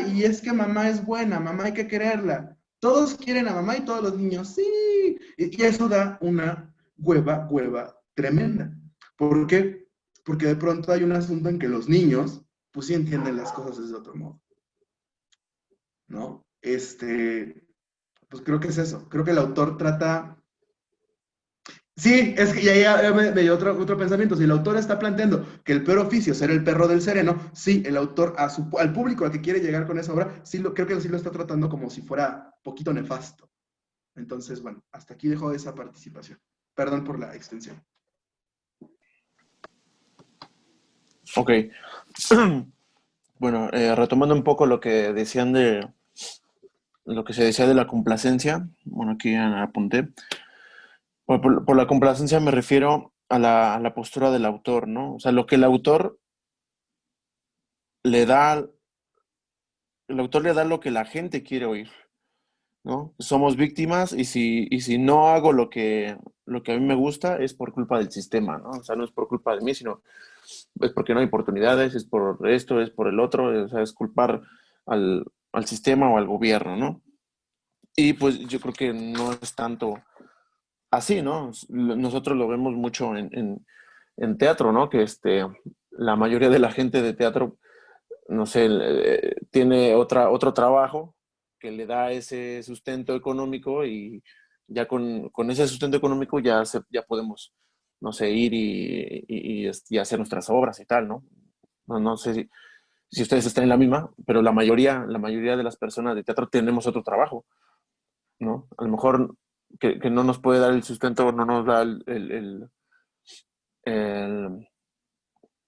y es que mamá es buena, mamá hay que quererla. Todos quieren a mamá y todos los niños, sí. Y eso da una hueva tremenda. ¿Por qué? Porque de pronto hay un asunto en que los niños, pues sí entienden las cosas desde otro modo, ¿no? Pues creo que es eso. Creo que el autor trata. Sí, es que ya me dio otro pensamiento. Si el autor está planteando que el peor oficio es ser el perro del sereno, sí, el autor al público al que quiere llegar con esa obra, sí creo que sí lo está tratando como si fuera poquito nefasto. Entonces, bueno, hasta aquí dejo esa participación. Perdón por la extensión. Ok. Bueno, retomando un poco lo que decían de lo que se decía de la complacencia, bueno, aquí ya apunté. Por la complacencia me refiero a la postura del autor, ¿no? O sea, lo que le da, el autor le da lo que la gente quiere oír, ¿no? Somos víctimas y si no hago lo que a mí me gusta es por culpa del sistema, ¿no? O sea, no es por culpa de mí, sino es porque no hay oportunidades, es por esto, es por el otro, o sea, es culpar al sistema o al gobierno, ¿no? Y pues yo creo que no es tanto así, ¿no? Nosotros lo vemos mucho en teatro, ¿no? Que la mayoría de la gente de teatro, no sé, tiene otro trabajo que le da ese sustento económico y ya con ese sustento económico ya podemos, no sé, ir y hacer nuestras obras y tal, ¿no? No sé si ustedes están en la misma, pero la mayoría de las personas de teatro tenemos otro trabajo, ¿no? A lo mejor que no nos puede dar el sustento, no nos da el,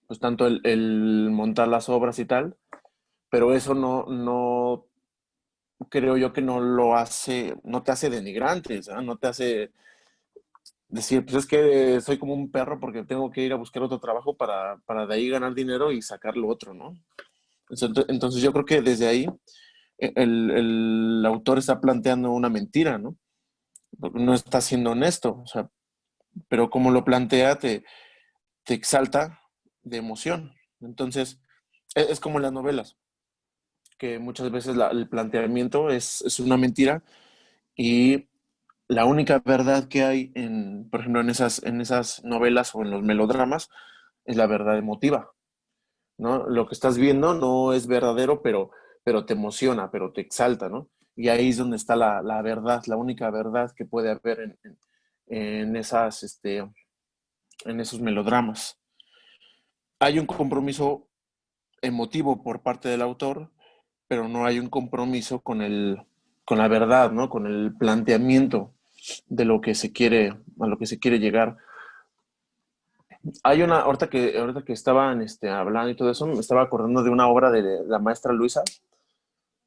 pues tanto el montar las obras y tal, pero eso no creo yo que no lo hace, no te hace denigrante, ¿sabes? No te hace decir, pues es que soy como un perro porque tengo que ir a buscar otro trabajo para de ahí ganar dinero y sacar lo otro, ¿no? Entonces yo creo que desde ahí el autor está planteando una mentira, ¿no? No está siendo honesto, o sea, pero como lo plantea te exalta de emoción. Entonces, es como en las novelas, que muchas veces el planteamiento es una mentira y la única verdad que hay, por ejemplo, en esas novelas o en los melodramas es la verdad emotiva, ¿no? Lo que estás viendo no es verdadero, pero te emociona, pero te exalta, ¿no? Y ahí es donde está la verdad, la única verdad que puede haber en en esos melodramas. Hay un compromiso emotivo por parte del autor, pero no hay un compromiso con la verdad, ¿no? Con el planteamiento de lo que a lo que se quiere llegar. Hay ahorita que estaban hablando y todo eso, me estaba acordando de una obra de la maestra Luisa.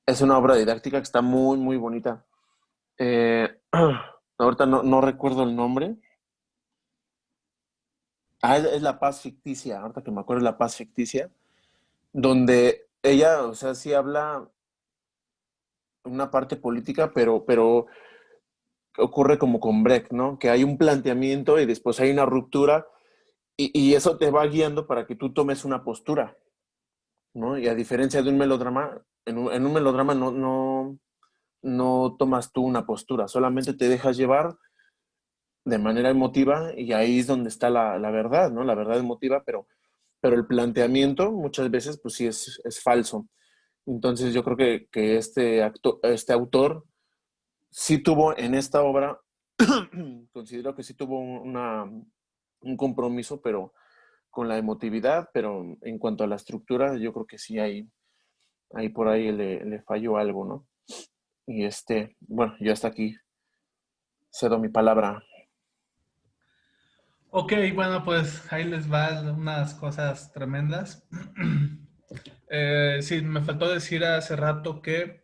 Es una obra didáctica que está muy, muy bonita. Ahorita no recuerdo el nombre. Es La Paz Ficticia, ahorita que me acuerdo, La Paz Ficticia, donde ella, o sea, sí habla una parte política, pero ocurre como con Brecht, ¿no? Que hay un planteamiento y después hay una ruptura y eso te va guiando para que tú tomes una postura, ¿no? Y a diferencia de un melodrama, en un melodrama no tomas tú una postura, solamente te dejas llevar de manera emotiva y ahí es donde está la verdad, ¿no? La verdad emotiva, pero el planteamiento muchas veces pues sí es falso. Entonces yo creo que este autor sí tuvo en esta obra, considero que sí tuvo un compromiso, pero con la emotividad, pero en cuanto a la estructura, yo creo que sí hay por ahí le falló algo, ¿no? Y bueno, yo hasta aquí cedo mi palabra. Ok, bueno, pues ahí les va unas cosas tremendas. Sí, me faltó decir hace rato que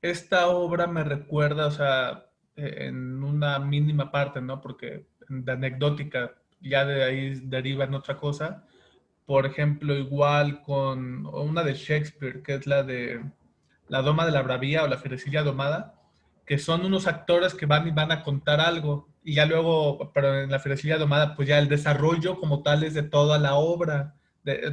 esta obra me recuerda, o sea, en una mínima parte, ¿no? Porque de anecdótica, ya de ahí deriva en otra cosa. Por ejemplo, igual con una de Shakespeare, que es la de La Doma de la Bravía o La Fierecilla Domada, que son unos actores que van y van a contar algo, y ya luego, pero en La Fierecilla Domada, pues ya el desarrollo como tal es de toda la obra,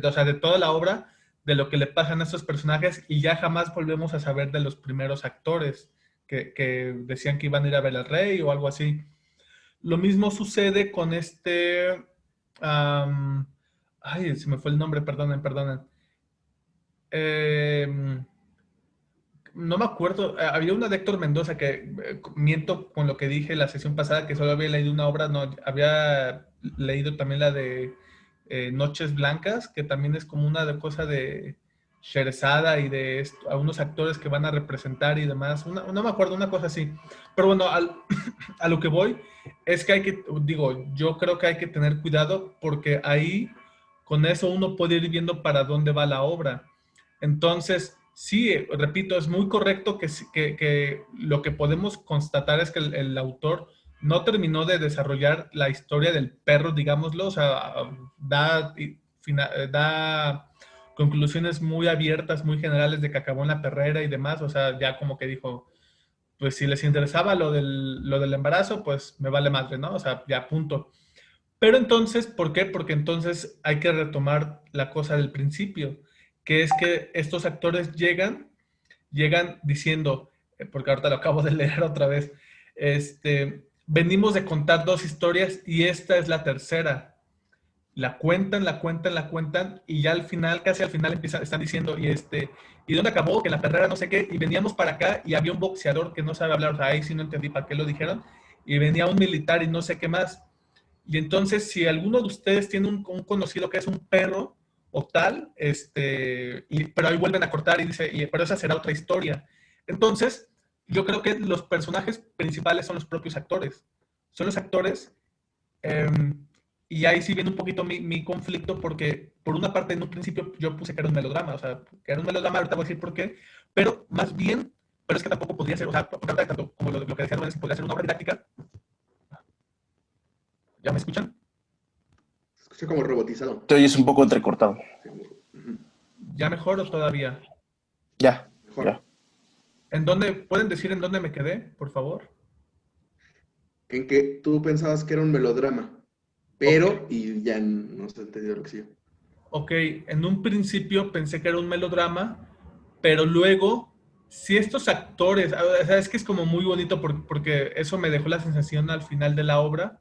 o sea, de toda la obra, de lo que le pasan a estos personajes, y ya jamás volvemos a saber de los primeros actores que decían que iban a ir a ver al rey o algo así. Lo mismo sucede con ay, se me fue el nombre, perdonen, perdonen. Eh, no me acuerdo, había una de Héctor Mendoza que, miento con lo que dije la sesión pasada, que solo había leído una obra, no, había leído también la de Noches Blancas, que también es como una de cosa de Sherzada y de a unos actores que van a representar y demás, no me acuerdo, una cosa así. Pero bueno, a lo que voy es que digo, yo creo que hay que tener cuidado porque ahí con eso uno puede ir viendo para dónde va la obra. Entonces, sí, repito, es muy correcto que lo que podemos constatar es que el autor no terminó de desarrollar la historia del perro, digámoslo, o sea, da conclusiones muy abiertas, muy generales de que acabó en la perrera y demás, o sea, ya como que dijo, pues si les interesaba lo del embarazo, pues me vale madre, ¿no? O sea, ya punto. Pero entonces, ¿por qué? Porque entonces hay que retomar la cosa del principio, que es que estos actores llegan diciendo, porque ahorita lo acabo de leer otra vez, venimos de contar dos historias y esta es la tercera. La cuentan, la cuentan, la cuentan y ya al final, casi al final están diciendo, ¿y dónde acabó? Que la perrera no sé qué, y veníamos para acá y había un boxeador que no sabe hablar, o sea, ahí sí no entendí para qué lo dijeron, y venía un militar y no sé qué más. Y entonces, si alguno de ustedes tiene un conocido que es un perro o tal, pero ahí vuelven a cortar y dice, pero esa será otra historia. Entonces, yo creo que los personajes principales son los propios actores. Son los actores, eh, y ahí sí viene un poquito mi conflicto, porque por una parte en un principio yo puse que era un melodrama, o sea, que era un melodrama, ahorita voy a decir por qué, pero más bien, pero es que tampoco podría ser, o sea, tanto como lo que decía Rubén, podría ser una obra didáctica. ¿Ya me escuchan? Se escucha como robotizado. Te oyes un poco entrecortado. ¿Ya mejor o todavía? Ya, Mejor. ya. ¿Pueden decir en dónde me quedé, por favor? En que tú pensabas que era un melodrama, Ok, pero, y ya no se entendió lo que sigue. ok, en un principio pensé que era un melodrama, pero luego, si estos actores, o sea, es que es como muy bonito porque eso me dejó la sensación al final de la obra,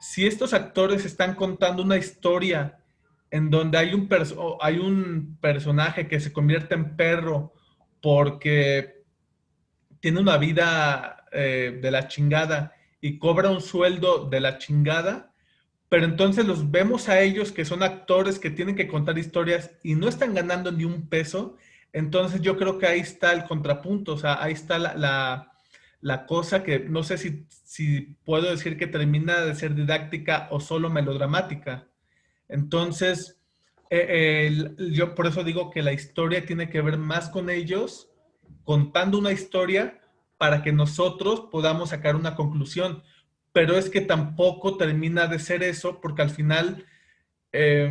si estos actores están contando una historia en donde hay un personaje que se convierte en perro porque tiene una vida de la chingada y cobra un sueldo de la chingada, pero entonces los vemos a ellos que son actores que tienen que contar historias y no están ganando ni un peso, entonces yo creo que ahí está el contrapunto, o sea, ahí está la cosa que no sé si puedo decir que termina de ser didáctica o solo melodramática. Entonces, yo por eso digo que la historia tiene que ver más con ellos contando una historia para que nosotros podamos sacar una conclusión. Pero es que tampoco termina de ser eso porque al final, eh,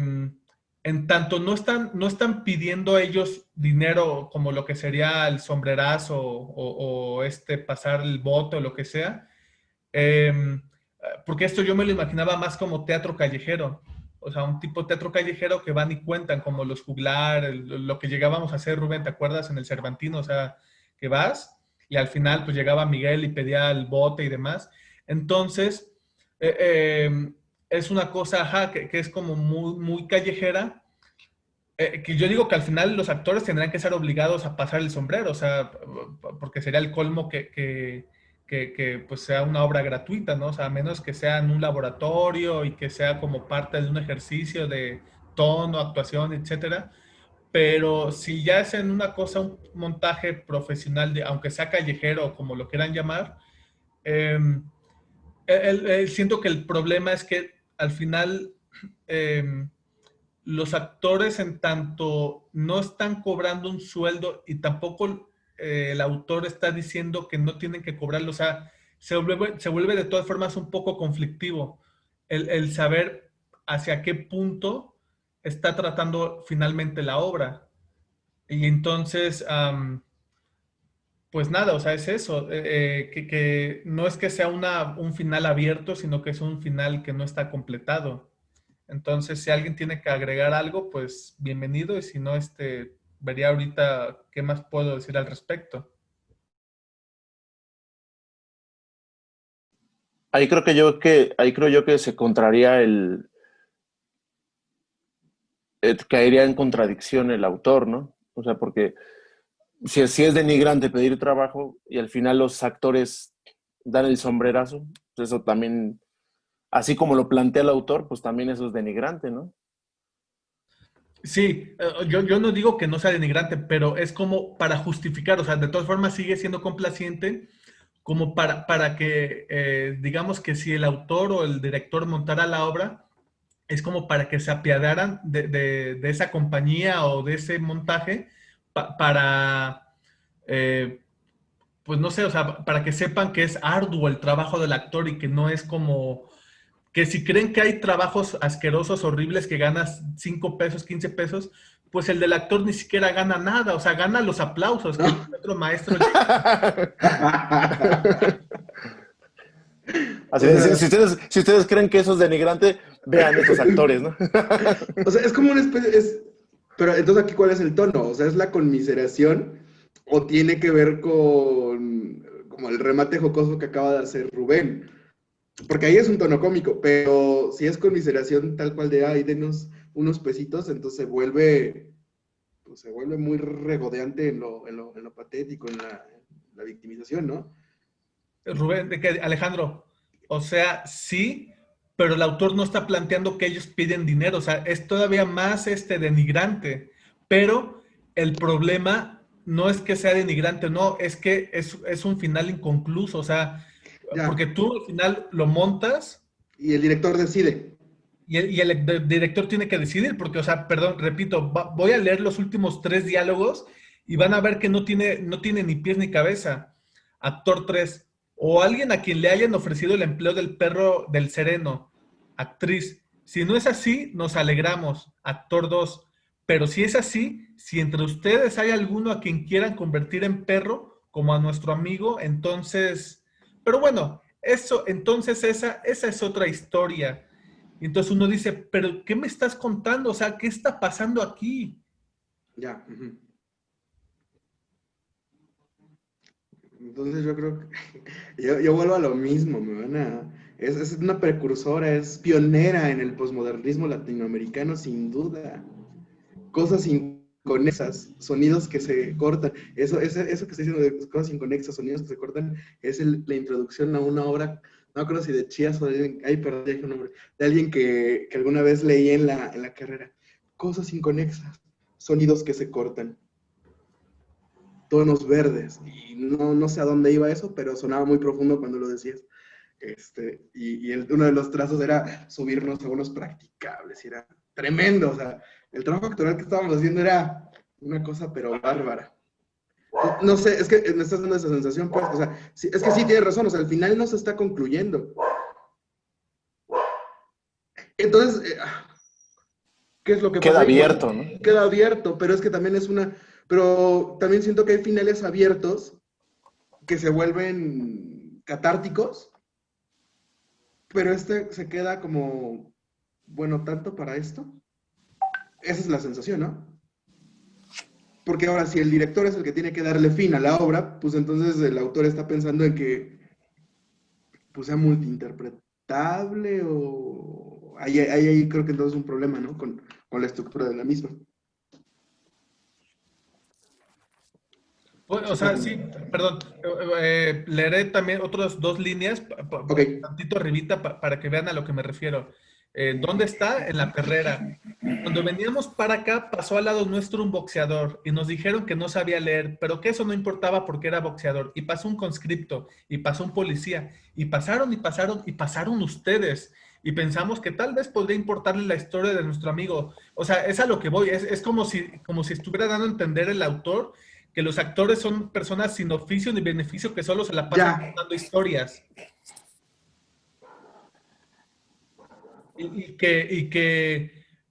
en tanto no están pidiendo a ellos dinero como lo que sería el sombrerazo o pasar el voto o lo que sea, eh, porque esto yo me lo imaginaba más como teatro callejero, o sea, un tipo de teatro callejero que van y cuentan, como los juglar, lo que llegábamos a hacer, Rubén, ¿te acuerdas? En el Cervantino, o sea, que vas y al final pues llegaba Miguel y pedía el bote y demás. Entonces, eh, eh, es una cosa, ajá, que es como muy, muy callejera, que yo digo que al final los actores tendrán que ser obligados a pasar el sombrero, o sea, porque sería el colmo que pues sea una obra gratuita, ¿no? O sea, a menos que sea en un laboratorio y que sea como parte de un ejercicio de tono, actuación, etcétera. Pero si ya es en una cosa, un montaje profesional, de, aunque sea callejero, como lo quieran llamar, eh, siento que el problema es que al final eh, los actores en tanto no están cobrando un sueldo y tampoco el autor está diciendo que no tienen que cobrarlo, o sea, se vuelve de todas formas un poco conflictivo el saber hacia qué punto está tratando finalmente la obra. Y entonces, pues nada, o sea, es eso, que no es que sea un final abierto, sino que es un final que no está completado. Entonces, si alguien tiene que agregar algo, pues bienvenido, y si no, vería ahorita qué más puedo decir al respecto. Ahí creo yo que se contraría caería en contradicción el autor, ¿no? O sea, porque si es denigrante pedir trabajo y al final los actores dan el sombrerazo, pues eso también, así como lo plantea el autor, pues también eso es denigrante, ¿no? Sí, yo no digo que no sea denigrante, pero es como para justificar, o sea, de todas formas sigue siendo complaciente, como para que, digamos que si el autor o el director montara la obra, es como para que se apiadaran de esa compañía o de ese montaje para, eh, pues no sé, o sea, para que sepan que es arduo el trabajo del actor y que no es como, que si creen que hay trabajos asquerosos, horribles, que ganas 5 pesos, 15 pesos, pues el del actor ni siquiera gana nada, o sea, gana los aplausos que el ¿No? otro maestro. Así O de, sea, si ustedes creen que eso es denigrante, vean estos actores, ¿no? o sea, es como una especie, pero entonces aquí ¿cuál es el tono? O sea, ¿es la conmiseración o tiene que ver con como el remate jocoso que acaba de hacer Rubén? Porque ahí es un tono cómico, pero si es conmiseración tal cual de, ay, denos unos pesitos, entonces pues se vuelve muy regodeante en lo patético, en la victimización, ¿no? Rubén, de que Alejandro, o sea, sí, pero el autor no está planteando que ellos piden dinero, o sea, es todavía más denigrante, pero el problema no es que sea denigrante, no, es que es un final inconcluso, o sea, porque Ya, tú al final lo montas y el director decide. y el director tiene que decidir, porque, o sea, perdón, repito, voy a leer los últimos 3 diálogos y van a ver que no tiene ni pies ni cabeza. Actor 3 o alguien a quien le hayan ofrecido el empleo del perro del sereno. Actriz, si no es así, nos alegramos. Actor 2 pero si es así, si entre ustedes hay alguno a quien quieran convertir en perro, como a nuestro amigo, entonces, pero bueno, entonces esa es otra historia. Y entonces uno dice, pero ¿qué me estás contando? O sea, ¿qué está pasando aquí? Ya. Ujú. Entonces yo creo que yo vuelvo a lo mismo, es una precursora, es pionera en el posmodernismo latinoamericano, sin duda. Cosas inconexas, sonidos que se cortan. Eso que estoy diciendo de cosas inconexas, sonidos que se cortan, es la introducción a una obra, no creo si de Chías o de alguien, ay, perdón, ya dije un nombre, de alguien que alguna vez leí en la carrera. Cosas inconexas, sonidos que se cortan, tonos verdes. Y no sé a dónde iba eso, pero sonaba muy profundo cuando lo decías. Uno de los trazos era subirnos a unos practicables, y era tremendo, o sea, el trabajo actoral que estábamos haciendo era una cosa pero bárbara. No sé, es que me estás dando esa sensación, pues, o sea, es que sí tienes razón, o sea, al final no se está concluyendo. Entonces, ¿qué es lo que Queda pasa ahí? abierto, ¿no? Queda abierto, pero es que también pero también siento que hay finales abiertos que se vuelven catárticos, pero se queda como, bueno, tanto para esto. Esa es la sensación, ¿no? Porque ahora, si el director es el que tiene que darle fin a la obra, pues entonces el autor está pensando en que pues, sea multiinterpretable o... Ahí creo que entonces es un problema, ¿no? Con la estructura de la misma. O sea, sí, perdón. Leeré también otras dos líneas, Ok. tantito arribita, para que vean a lo que me refiero. ¿Dónde está? En la perrera. Cuando veníamos para acá, pasó al lado nuestro un boxeador y nos dijeron que no sabía leer, pero que eso no importaba porque era boxeador. Y pasó un conscripto, y pasó un policía, y pasaron, y pasaron, y pasaron ustedes. Y pensamos que tal vez podría importarle la historia de nuestro amigo. O sea, es a lo que voy. Es como si estuviera dando a entender el autor que los actores son personas sin oficio ni beneficio que solo se la pasan Ya, contando historias.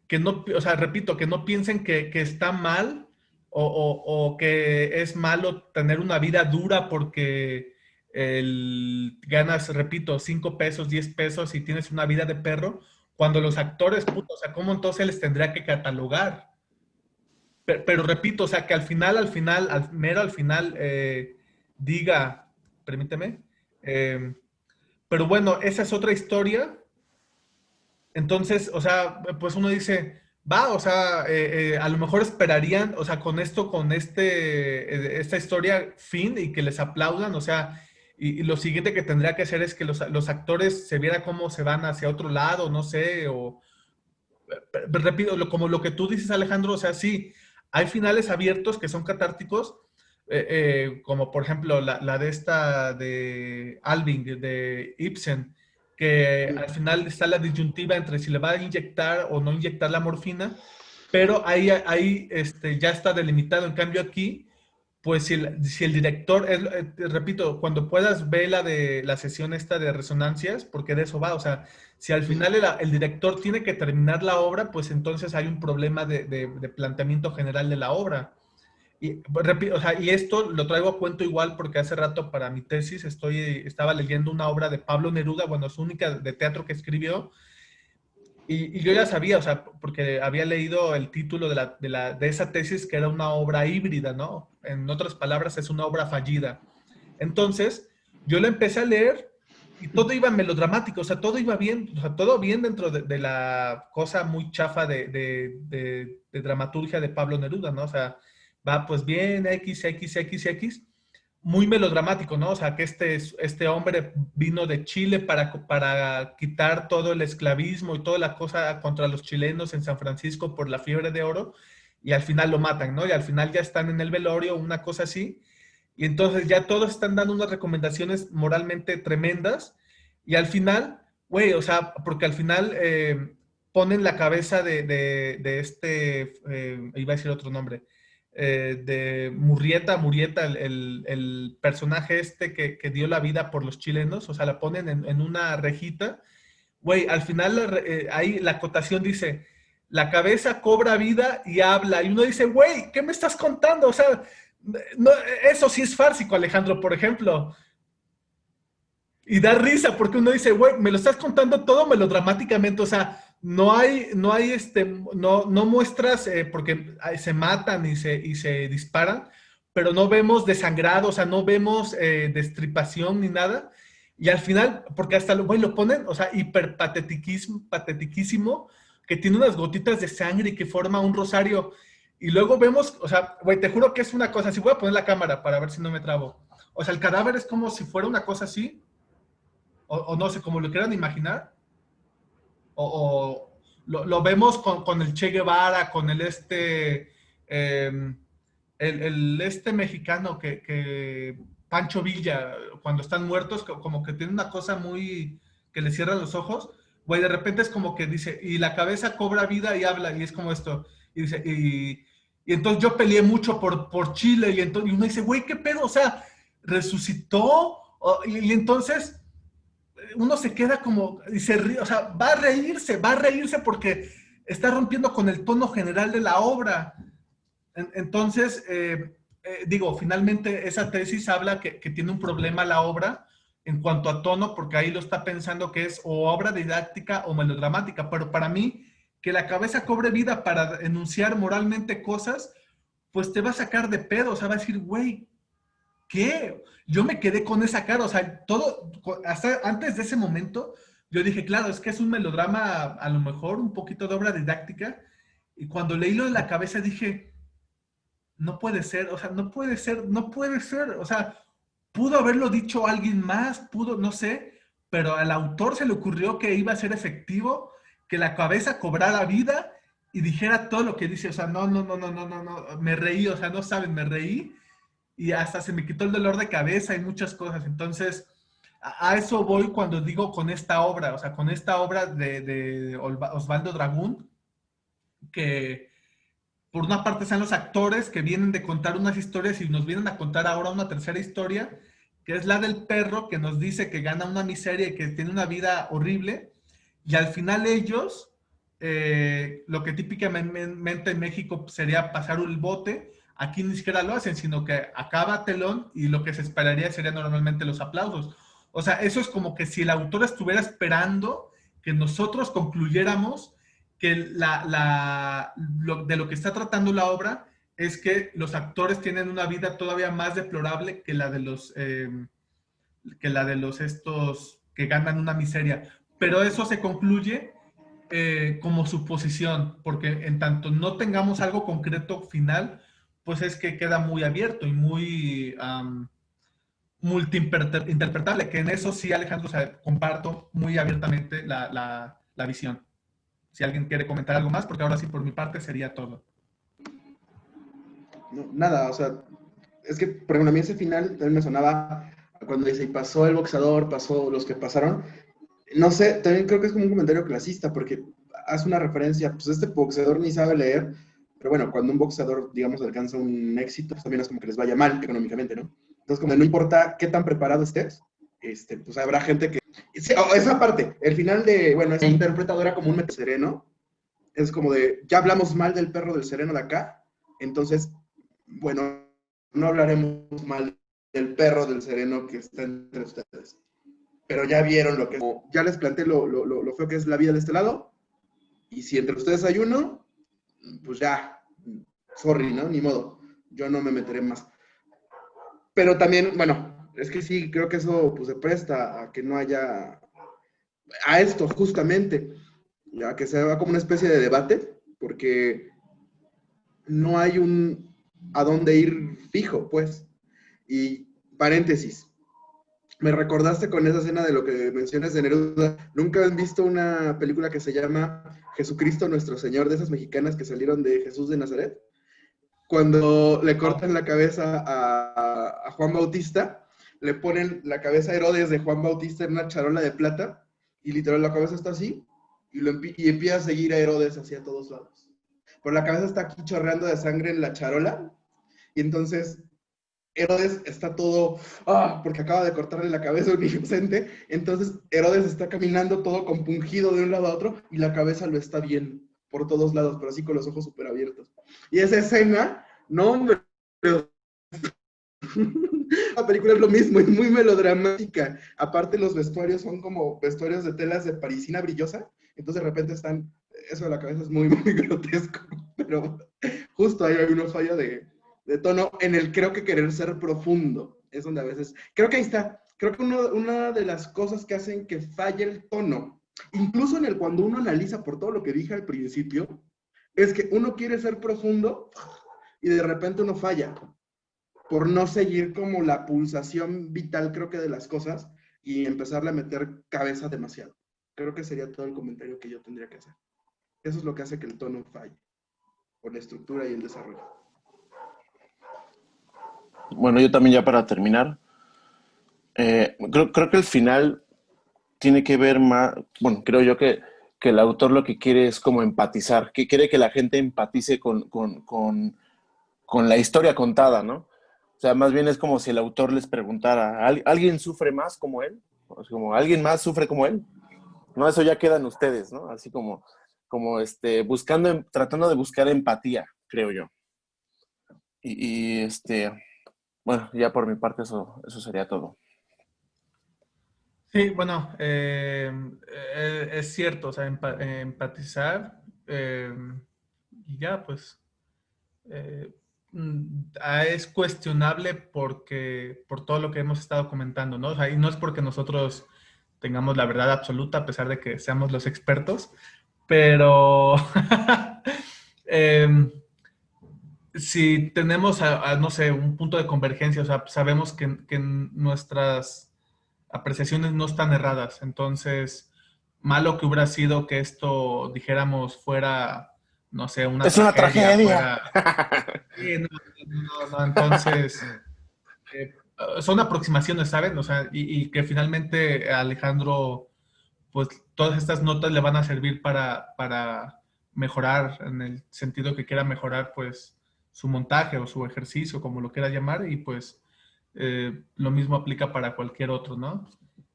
Que no, o sea, repito, que no piensen que está mal o que es malo tener una vida dura porque ganas, repito, 5 pesos, 10 pesos y tienes una vida de perro, cuando los actores, puto, o sea, ¿cómo entonces les tendría que catalogar? Pero repito, o sea, que mero al final, diga, permíteme, eh, pero bueno, esa es otra historia. Entonces, o sea, pues uno dice, va, o sea, a lo mejor esperarían, o sea, con esto, esta historia, fin, y que les aplaudan, o sea, y lo siguiente que tendría que hacer es que los actores se viera cómo se van hacia otro lado, no sé, repito, como lo que tú dices, Alejandro, o sea, sí, hay finales abiertos que son catárticos, como por ejemplo la de esta de Alvin, de Ibsen, que al final está la disyuntiva entre si le va a inyectar o no inyectar la morfina, pero ahí ya está delimitado. En cambio aquí, pues si el director, repito, cuando puedas ver la de la sesión esta de resonancias, porque de eso va, o sea, si al final el director tiene que terminar la obra, pues entonces hay un problema de planteamiento general de la obra. Y, pues, o sea, y esto lo traigo a cuento igual porque hace rato para mi tesis estaba leyendo una obra de Pablo Neruda, bueno, su única de teatro que escribió, y yo ya sabía, o sea, porque había leído el título de esa tesis, que era una obra híbrida, ¿no? En otras palabras, es una obra fallida. Entonces, yo la empecé a leer y todo iba melodramático, o sea, todo iba bien, o sea, todo bien dentro de la cosa muy chafa de dramaturgia de Pablo Neruda, ¿no? O sea, va pues bien, X, X, X, X, muy melodramático, ¿no? O sea, que este hombre vino de Chile para quitar todo el esclavismo y toda la cosa contra los chilenos en San Francisco por la fiebre de oro, y al final lo matan, ¿no? Y al final ya están en el velorio, una cosa así, y entonces ya todos están dando unas recomendaciones moralmente tremendas, y al final, güey, o sea, porque al final ponen la cabeza de iba a decir otro nombre, de Murrieta, el personaje este que dio la vida por los chilenos, o sea, la ponen en una rejita, güey, al final ahí la acotación dice, la cabeza cobra vida y habla, y uno dice, güey, ¿qué me estás contando? O sea, no, eso sí es fársico, Alejandro, por ejemplo. Y da risa porque uno dice, güey, me lo estás contando todo melodramáticamente, o sea, no muestras, porque se matan y se disparan, pero no vemos desangrado, o sea, no vemos destripación ni nada. Y al final, porque hasta güey, lo ponen, o sea, hiper patetiquísimo, que tiene unas gotitas de sangre y que forma un rosario. Y luego vemos, o sea, güey, te juro que es una cosa así, voy a poner la cámara para ver si no me trabo. O sea, el cadáver es como si fuera una cosa así, o no sé, como lo quieran imaginar, lo vemos con el Che Guevara, con este mexicano Pancho Villa, cuando están muertos, como que tiene una cosa muy, que le cierra los ojos, güey, de repente es como que dice, y la cabeza cobra vida y habla, y es como esto, y dice, y entonces yo peleé mucho por Chile, y uno dice, güey, ¿qué pedo? O sea, resucitó, y entonces uno se queda como, y se ríe, o sea, va a reírse porque está rompiendo con el tono general de la obra. Entonces, digo, finalmente esa tesis habla que tiene un problema la obra en cuanto a tono, porque ahí lo está pensando que es o obra didáctica o melodramática, pero para mí, que la cabeza cobre vida para enunciar moralmente cosas, pues te va a sacar de pedo, o sea, va a decir, güey, ¿qué? Yo me quedé con esa cara, o sea, hasta antes de ese momento, yo dije, claro, es que es un melodrama, a lo mejor un poquito de obra didáctica, y cuando leí lo de la cabeza dije, no puede ser, o sea, no puede ser, no puede ser, o sea, pudo haberlo dicho alguien más, pudo, no sé, pero al autor se le ocurrió que iba a ser efectivo, que la cabeza cobrara vida y dijera todo lo que dice, o sea, no, no, no, no, no, no, no, me reí, o sea, no saben, me reí y hasta se me quitó el dolor de cabeza y muchas cosas, entonces a eso voy cuando digo con esta obra, o sea, con esta obra de Osvaldo Dragún, que por una parte están los actores que vienen de contar unas historias y nos vienen a contar ahora una tercera historia, que es la del perro que nos dice que gana una miseria y que tiene una vida horrible, y al final ellos, lo que típicamente en México sería pasar un bote, aquí ni siquiera lo hacen, sino que acaba telón y lo que se esperaría serían normalmente los aplausos. O sea, eso es como que si el autor estuviera esperando que nosotros concluyéramos que de lo que está tratando la obra es que los actores tienen una vida todavía más deplorable que la de los estos que ganan una miseria. Pero eso se concluye como suposición, porque en tanto no tengamos algo concreto final, pues es que queda muy abierto y muy multiinterpretable, que en eso sí, Alejandro, o sea, comparto muy abiertamente la visión. Si alguien quiere comentar algo más, porque ahora sí por mi parte sería todo. No, nada, o sea, es que, por ejemplo, a mí ese final también me sonaba cuando dice, y pasó el boxeador, pasó los que pasaron. No sé, también creo que es como un comentario clasista, porque hace una referencia, pues este boxeador ni sabe leer, pero bueno, cuando un boxeador, digamos, alcanza un éxito, pues también es como que les vaya mal económicamente, ¿no? Entonces, como no importa qué tan preparado estés, pues habrá gente que... Sí, esa parte, el final de, bueno, esa interpretadora como un sereno, es como de, ya hablamos mal del perro del sereno de acá, entonces, bueno, no hablaremos mal del perro del sereno que está entre ustedes. Pero ya vieron lo que es, ya les planteé lo feo que es la vida de este lado, y si entre ustedes hay uno, pues ya, sorry, ¿no? Ni modo, yo no me meteré más. Pero también, bueno, es que sí, creo que eso pues se presta a que no haya, a esto justamente, a que se haga como una especie de debate, porque no hay un a dónde ir fijo, pues. Y paréntesis, me recordaste con esa escena de lo que mencionas de Neruda. ¿Nunca han visto una película que se llama Jesucristo Nuestro Señor, de esas mexicanas que salieron de Jesús de Nazaret? Cuando le cortan la cabeza a Juan Bautista, le ponen la cabeza a Herodes de Juan Bautista en una charola de plata, y literal la cabeza está así, y empieza a seguir a Herodes hacia todos lados. Pero la cabeza está aquí chorreando de sangre en la charola, y entonces Herodes está todo, porque acaba de cortarle la cabeza a un inocente, entonces Herodes está caminando todo compungido de un lado a otro y la cabeza lo está viendo por todos lados, pero así con los ojos súper abiertos. Y esa escena, no, hombre, la película es lo mismo, es muy melodramática. Aparte los vestuarios son como vestuarios de telas de parisina brillosa, entonces de repente están, eso de la cabeza es muy, muy grotesco, pero justo ahí hay unos fallos de tono en el creo que querer ser profundo. Es donde a veces, creo que ahí está, creo que una de las cosas que hacen que falle el tono, incluso en el cuando uno analiza por todo lo que dije al principio, es que uno quiere ser profundo y de repente uno falla por no seguir como la pulsación vital, creo que de las cosas, y empezarle a meter cabeza demasiado. Creo que sería todo el comentario que yo tendría que hacer. Eso es lo que hace que el tono falle, por la estructura y el desarrollo. Bueno, yo también ya para terminar, creo que el final tiene que ver más, bueno, creo yo que el autor lo que quiere es como empatizar, que quiere que la gente empatice con la historia contada, ¿no? O sea, más bien es como si el autor les preguntara, ¿alguien sufre más como él? O sea, como, ¿alguien más sufre como él? No, eso ya quedan ustedes, ¿no? Así como buscando, tratando de buscar empatía, creo yo. Y bueno, ya por mi parte eso sería todo. Sí, bueno, es cierto, o sea, empatizar y ya, pues, es cuestionable por todo lo que hemos estado comentando, ¿no? O sea, y no es porque nosotros tengamos la verdad absoluta, a pesar de que seamos los expertos, pero si tenemos, no sé, un punto de convergencia, o sea, sabemos que nuestras apreciaciones no están erradas, entonces, malo que hubiera sido que esto, dijéramos, fuera, no sé, una Es una tragedia, tragedia. fuera... Sí, no, entonces, son aproximaciones, ¿saben? O sea, y que finalmente Alejandro, pues todas estas notas le van a servir para mejorar, en el sentido que quiera mejorar, pues, su montaje o su ejercicio, como lo quiera llamar, y pues lo mismo aplica para cualquier otro, ¿no?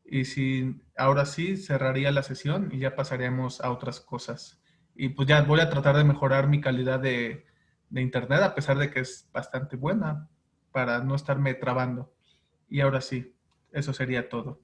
Y si ahora sí cerraría la sesión y ya pasaremos a otras cosas. Y pues ya voy a tratar de mejorar mi calidad de internet, a pesar de que es bastante buena, para no estarme trabando. Y ahora sí, eso sería todo.